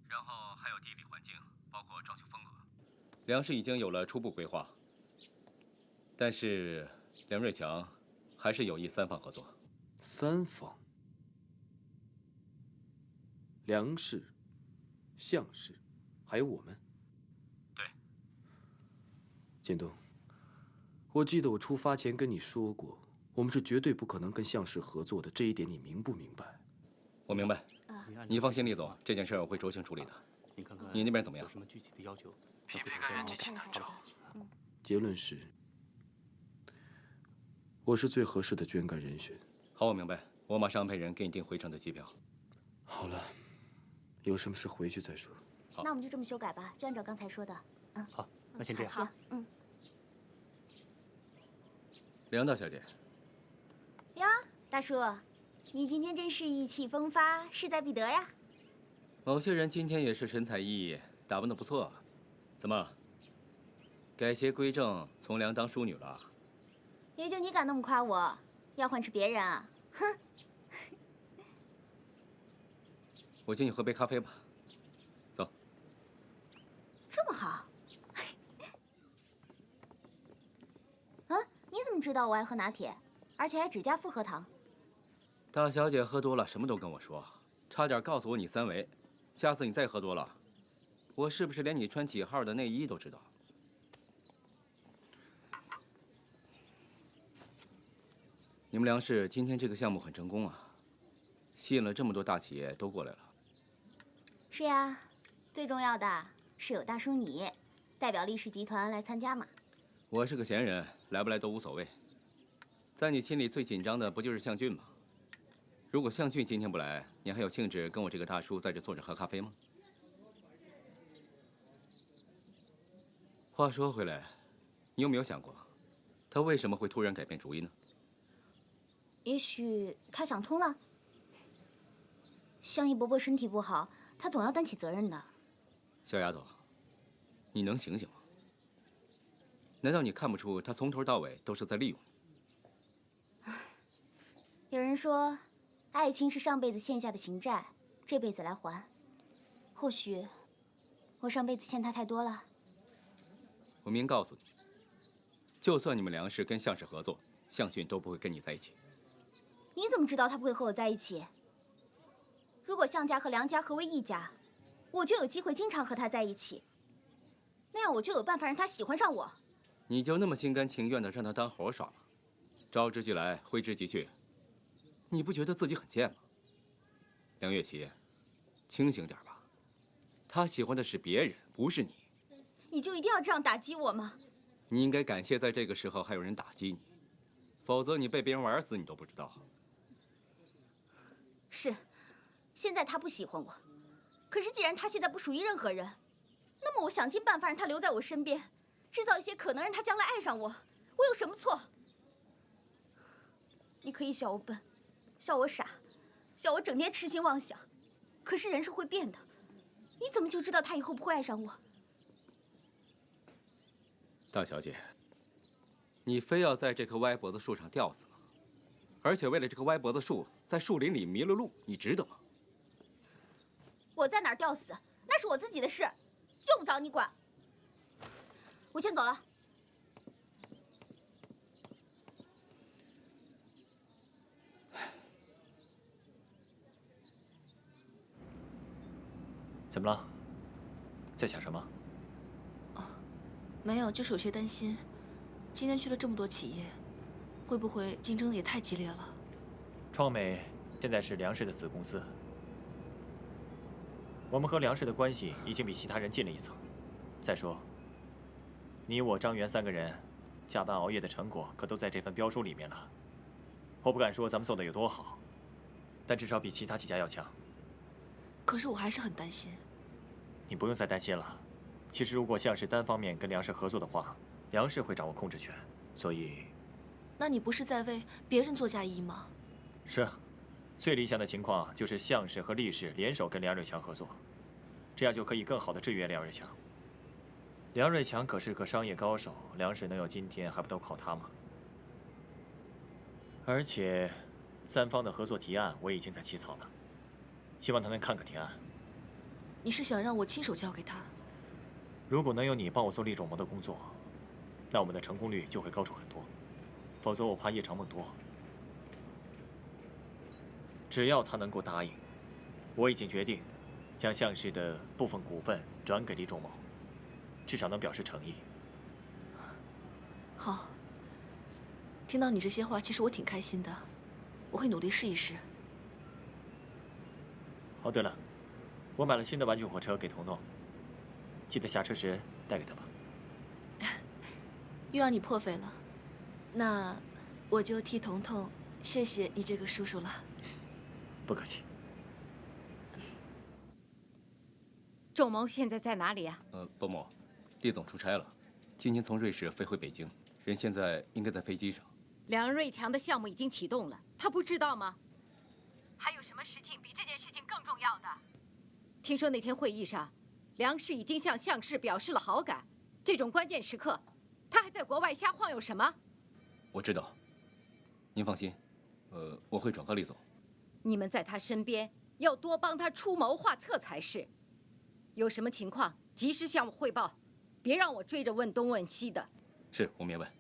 然后还有地理环境，包括装修风格。梁氏已经有了初步规划，但是梁瑞强还是有意三方合作。三方？梁氏、项氏，还有我们。对。建东，我记得我出发前跟你说过。我们是绝对不可能跟项氏合作的，这一点你明不明白？我明白。你放心，厉总，这件事我会酌情处理的。你看看，你那边怎么样？有什么具体的要求？匹配感人极其难找。结论是，我是最合适的捐肝人选。好，我明白。我马上安排人给你订回程的机票。好了，有什么事回去再说。那我们就这么修改吧，就按照刚才说的。好，那先这样。行，梁大小姐。呀，大叔，你今天真是意气风发，势在必得呀。某些人今天也是神采奕奕，打扮得不错。怎么，改邪归正，从良当淑女了？也就你敢那么夸我，要换是别人啊，哼！我请你喝杯咖啡吧。走。这么好。你怎么知道我爱喝拿铁？而且还只加复合糖。大小姐喝多了，什么都跟我说，差点告诉我你三围。下次你再喝多了，我是不是连你穿几号的内衣都知道？你们梁氏今天这个项目很成功啊，吸引了这么多大企业都过来了。是呀，最重要的是有大叔你代表厉氏集团来参加嘛。我是个闲人，来不来都无所谓。在你心里最紧张的不就是向俊吗？如果向俊今天不来，你还有兴致跟我这个大叔在这坐着喝咖啡吗？话说回来，你有没有想过，他为什么会突然改变主意呢？也许他想通了。向义伯伯身体不好，他总要担起责任的。小丫头，你能醒醒吗？难道你看不出他从头到尾都是在利用你？有人说，爱情是上辈子欠下的情债，这辈子来还。或许，我上辈子欠他太多了。我明告诉你，就算你们梁氏跟项氏合作，向俊都不会跟你在一起。你怎么知道他不会和我在一起？如果向家和梁家合为一家，我就有机会经常和他在一起。那样我就有办法让他喜欢上我。你就那么心甘情愿地让他当活耍吗？招之即来，挥之即去，你不觉得自己很贱吗？梁月琪，清醒点吧，他喜欢的是别人，不是你。你就一定要这样打击我吗？你应该感谢在这个时候还有人打击你，否则你被别人玩死你都不知道。是，现在他不喜欢我，可是既然他现在不属于任何人，那么我想尽办法让他留在我身边，制造一些可能让他将来爱上我，我有什么错？你可以笑我笨，笑我傻，笑我整天痴心妄想，可是人是会变的，你怎么就知道他以后不会爱上我？大小姐，你非要在这棵歪脖子树上吊死吗？而且为了这棵歪脖子树，在树林里迷了路，你值得吗？我在哪儿吊死，那是我自己的事，用不着你管。我先走了。怎么了？在想什么？没有，就是有些担心。今天去了这么多企业，会不会竞争也太激烈了？创美现在是梁氏的子公司，我们和梁氏的关系已经比其他人近了一层。再说，你我张元3个人加班熬夜的成果，可都在这份标书里面了。我不敢说咱们做的有多好，但至少比其他几家要强。可是我还是很担心。你不用再担心了。其实，如果像是单方面跟梁氏合作的话，梁氏会掌握控制权，所以……那你不是在为别人做嫁衣吗？是啊，最理想的情况就是项氏和厉氏联手跟梁瑞强合作，这样就可以更好的制约梁瑞强。梁瑞强可是个商业高手，梁氏能有今天还不都靠他吗？而且，3方的合作提案我已经在起草了，希望他能看个提案。你是想让我亲手交给他？如果能有你帮我做厉种谋的工作，那我们的成功率就会高出很多。否则我怕夜长梦多。只要他能够答应，我已经决定将项氏的部分股份转给厉仲谋，至少能表示诚意。好，听到你这些话，其实我挺开心的，我会努力试一试。哦，对了，我买了新的玩具火车给彤彤，记得下车时带给她吧。又让你破费了，那我就替彤彤谢谢你这个叔叔了。不客气。仲谋现在在哪里呀？伯母，厉总出差了，今天从瑞士飞回北京，人现在应该在飞机上。梁瑞强的项目已经启动了，他不知道吗？还有什么事情比这件事情更重要的？听说那天会议上，梁氏已经向项氏表示了好感，这种关键时刻，他还在国外瞎晃悠什么？我知道，您放心，我会转告厉总。你们在他身边，要多帮他出谋划策才是。有什么情况，及时向我汇报，别让我追着问东问西的。是，我明白。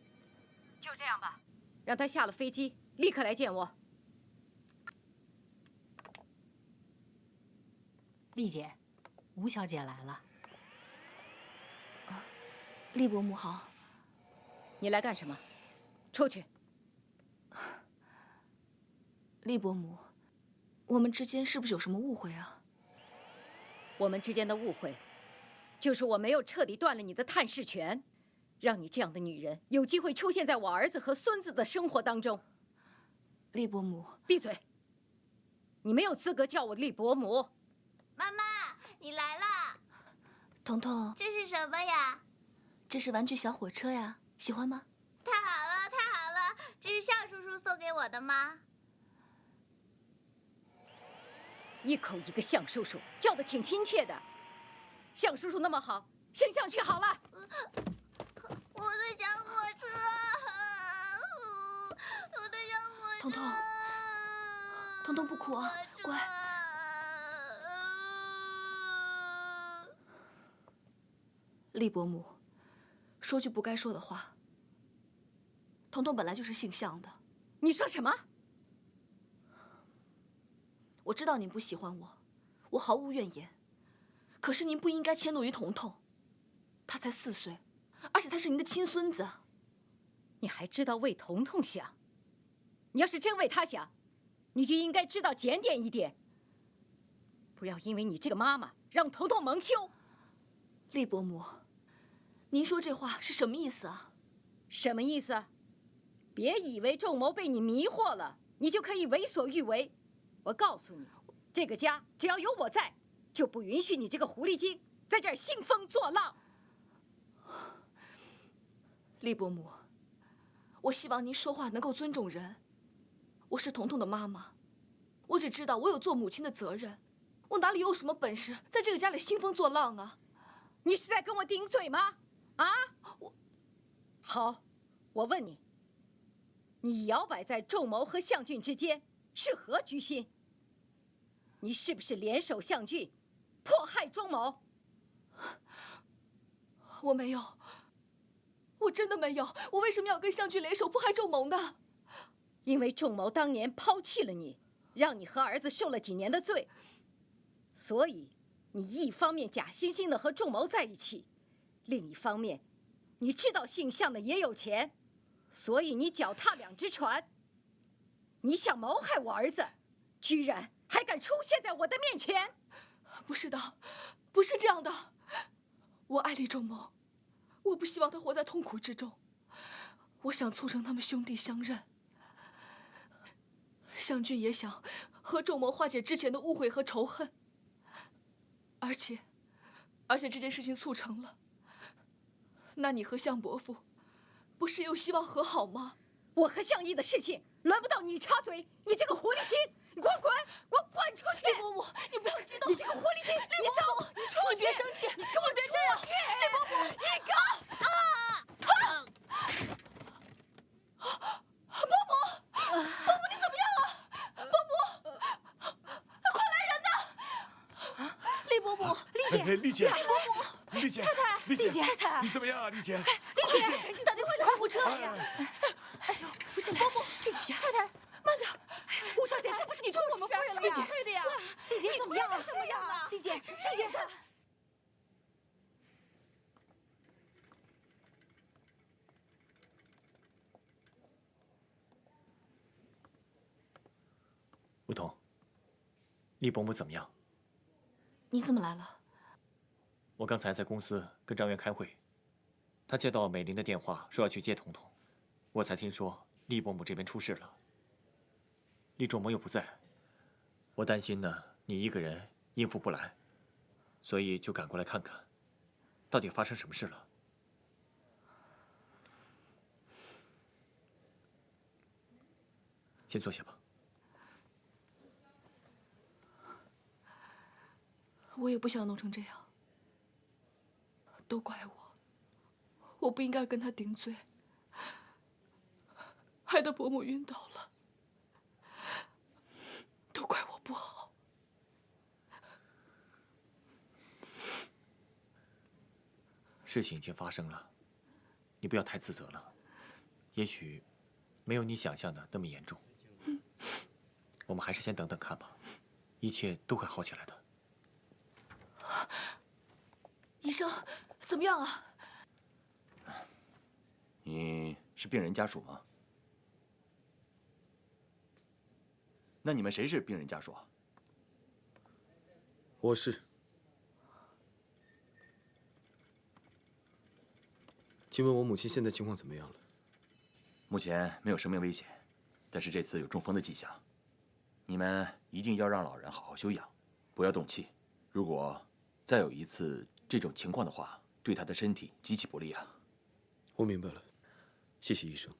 就这样吧，让他下了飞机立刻来见我。丽姐，吴小姐来了。厉伯母好。你来干什么？出去。厉伯母，我们之间是不是有什么误会啊？我们之间的误会，就是我没有彻底断了你的探视权，让你这样的女人有机会出现在我儿子和孙子的生活当中。厉伯母，闭嘴！你没有资格叫我厉伯母。妈妈，你来了。彤彤，这是什么呀？这是玩具小火车呀，喜欢吗？太好了，太好了！这是向叔叔送给我的吗？一口一个向叔叔，叫的挺亲切的。向叔叔那么好，先上去好了。我在想火车，我在想火车。彤彤，彤彤不哭啊，乖。厉伯母，说句不该说的话。彤彤本来就是姓向的。你说什么？我知道您不喜欢我，我毫无怨言。可是您不应该迁怒于彤彤，他才4岁，而且他是您的亲孙子。你还知道为彤彤想？你要是真为他想，你就应该知道检点一点，不要因为你这个妈妈让彤彤蒙羞。厉伯母，您说这话是什么意思啊？什么意思？别以为仲谋被你迷惑了，你就可以为所欲为。我告诉你，这个家只要有我在，就不允许你这个狐狸精在这儿兴风作浪。厉伯母，我希望您说话能够尊重人。我是彤彤的妈妈，我只知道我有做母亲的责任，我哪里有什么本事在这个家里兴风作浪啊？你是在跟我顶嘴吗？啊？好，我问你，你摇摆在仲谋和向俊之间是何居心？你是不是联手向俊，迫害仲谋？我没有，我真的没有。我为什么要跟向俊联手迫害仲谋呢？因为仲谋当年抛弃了你，让你和儿子受了几年的罪，所以你一方面假惺惺的和仲谋在一起，另一方面，你知道姓向的也有钱，所以你脚踏两只船。你想谋害我儿子，居然还敢出现在我的面前！不是的，不是这样的。我爱李仲谋，我不希望他活在痛苦之中。我想促成他们兄弟相认。向俊也想和仲谋化解之前的误会和仇恨。而且这件事情促成了，那你和向伯父不是有希望和好吗？我和向义的事情轮不到你插嘴，你这个狐狸精，你给我滚，给我滚出去！李伯母，你不要激动，你这个狐狸精，李伯母，你别生气，你给我别这样，李伯母，你伯母，你怎么样啊？伯母，快来人呐！李伯母，丽姐，李伯母，丽姐，太太，丽姐，太太，你怎么样啊，丽姐？丽姐，赶紧打电话叫救护车！哎呦，扶起来，伯母，太太，慢点。吴小姐，是不是你撞我们夫人了呀？对的呀。丽姐怎么样啊？什么呀？丽姐，丽姐。梧桐，厉伯母怎么样？你怎么来了？我刚才在公司跟张元开会，他接到美玲的电话，说要去接彤彤，我才听说厉伯母这边出事了。厉仲谋又不在，我担心呢，你一个人应付不来，所以就赶过来看看，到底发生什么事了。先坐下吧。我也不想弄成这样，都怪我不应该跟他顶嘴，害得伯母晕倒了，都怪我不好。事情已经发生了，你不要太自责了，也许没有你想象的那么严重。我们还是先等等看吧，一切都会好起来的。医生，怎么样啊？你是病人家属吗？那你们谁是病人家属啊？我是。请问我母亲现在情况怎么样了？目前没有生命危险，但是这次有中风的迹象。你们一定要让老人好好休养，不要动气。如果再有一次这种情况的话，对他的身体极其不利啊！我明白了，谢谢医生。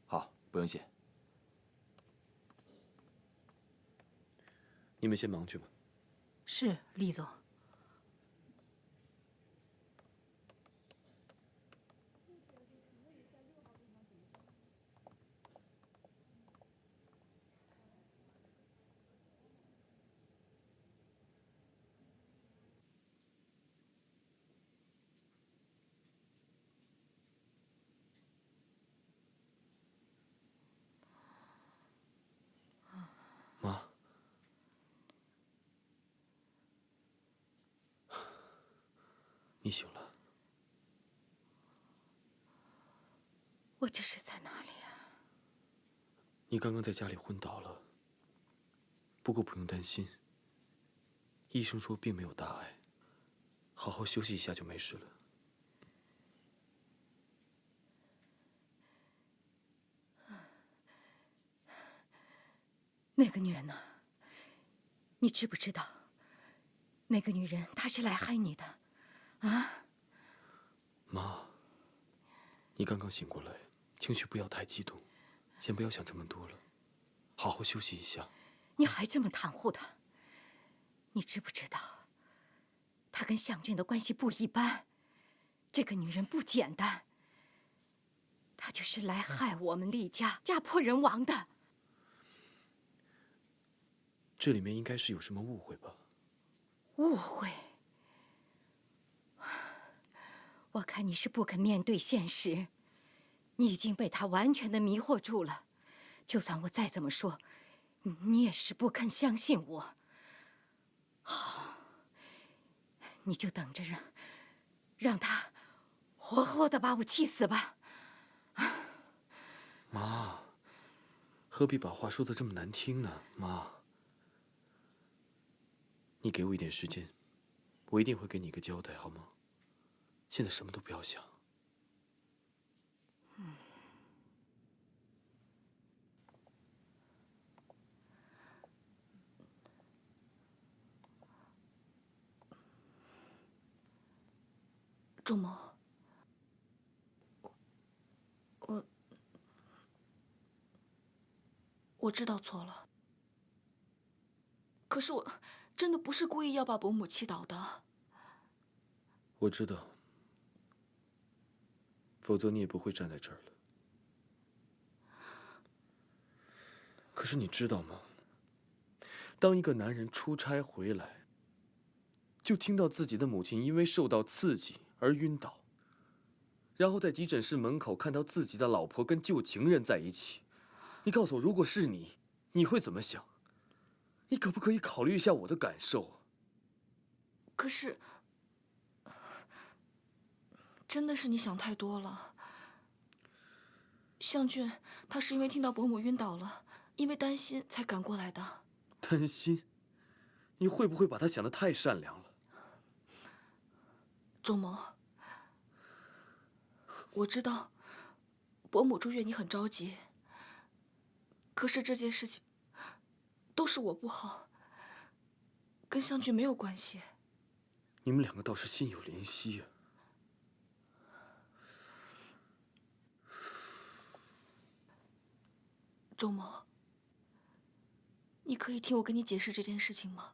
好，不用谢。你们先忙去吧。是，厉总。妈，你醒了。我这是在哪里啊？你刚刚在家里昏倒了，不过不用担心，医生说并没有大碍，好好休息一下就没事了。那个女人呢？你知不知道？那个女人她是来害你的，啊？妈，你刚刚醒过来，情绪不要太激动，先不要想这么多了，好好休息一下。你还这么袒护她？你知不知道？她跟向俊的关系不一般，这个女人不简单。他就是来害我们厉家，家破人亡的。这里面应该是有什么误会吧？误会？我看你是不肯面对现实，你已经被他完全的迷惑住了。就算我再怎么说，你也是不肯相信我。好，你就等着让他活活的把我气死吧。妈，何必把话说得这么难听呢？妈，你给我一点时间，我一定会给你一个交代，好吗？现在什么都不要想。仲谋，我知道错了，可是我真的不是故意要把伯母气倒的。我知道，否则你也不会站在这儿了。可是你知道吗？当一个男人出差回来，就听到自己的母亲因为受到刺激而晕倒，然后在急诊室门口看到自己的老婆跟旧情人在一起，你告诉我，如果是你，你会怎么想？你可不可以考虑一下我的感受？可是，真的是你想太多了。向俊他是因为听到伯母晕倒了，因为担心才赶过来的。担心？你会不会把他想得太善良了？仲谋，我知道伯母住院你很着急，可是这件事情都是我不好，跟向俊没有关系。你们两个倒是心有灵犀呀。仲谋，你可以听我跟你解释这件事情吗？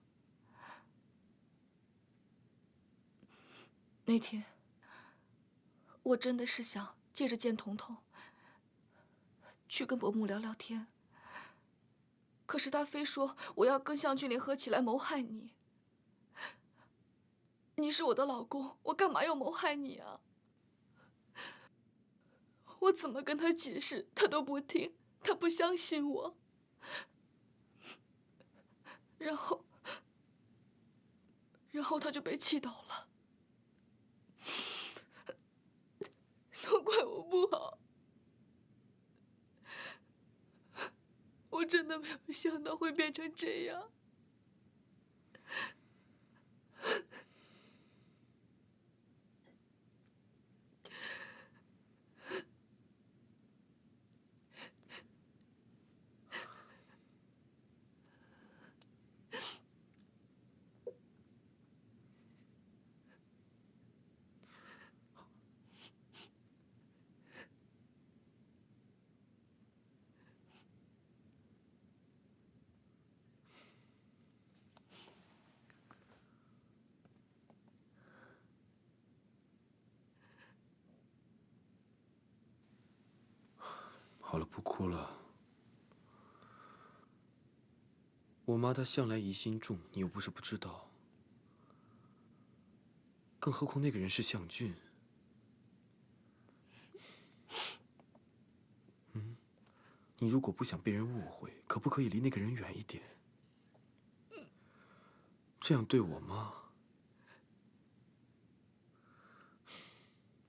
那天，我真的是想借着见彤彤，去跟伯母聊聊天。可是他非说我要跟向俊联合起来谋害你。你是我的老公，我干嘛要谋害你啊？我怎么跟他解释，他都不听，他不相信我。然后他就被气倒了。都怪我不好，我真的没有想到会变成这样。好了，不哭了。我妈她向来疑心重，你又不是不知道。更何况那个人是向俊。你如果不想被人误会，可不可以离那个人远一点？这样对我妈，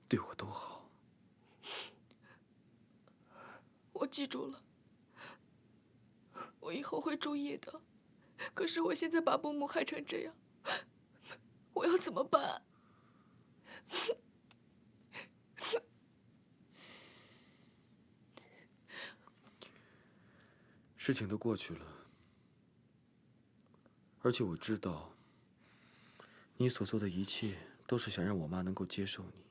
对我都好。我记住了，我以后会注意的。可是我现在把伯母害成这样，我要怎么办？事情都过去了，而且我知道，你所做的一切都是想让我妈能够接受你。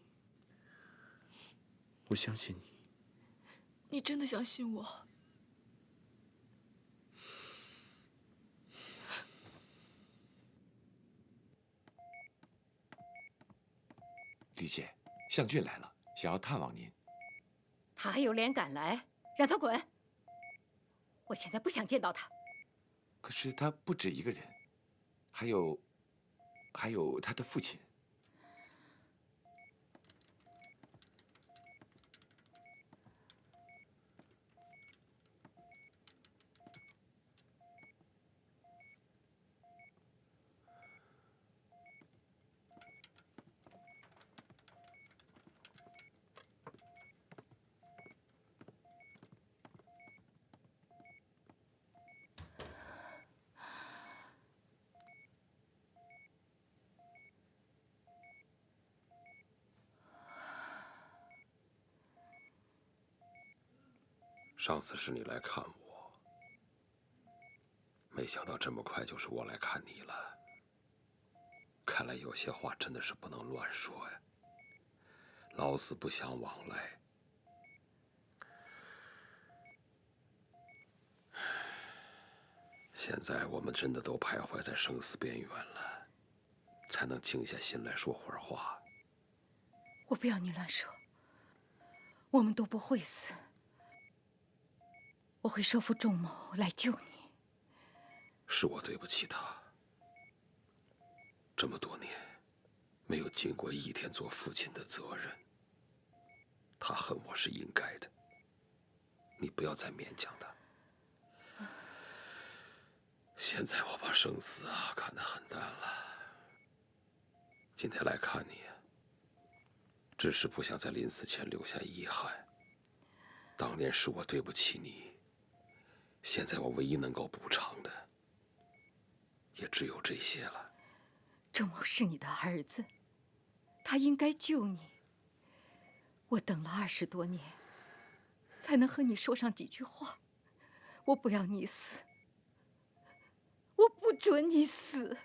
我相信你。你真的相信我？李姐，向俊来了，想要探望您。他还有脸赶来？让他滚！我现在不想见到他。可是他不止一个人，还有他的父亲。上次是你来看我，没想到这么快就是我来看你了。看来有些话真的是不能乱说呀，老死不相往来。现在我们真的都徘徊在生死边缘了，才能静下心来说会儿话。我不要你乱说，我们都不会死。我会说服仲某来救你。是我对不起他，这么多年没有尽过一天做父亲的责任。他恨我是应该的，你不要再勉强他。现在我把生死看得很淡了。今天来看你，只是不想在临死前留下遗憾。当年是我对不起你。现在我唯一能够补偿的，也只有这些了。仲某是你的儿子，他应该救你。我等了20多年，才能和你说上几句话。我不要你死，我不准你死。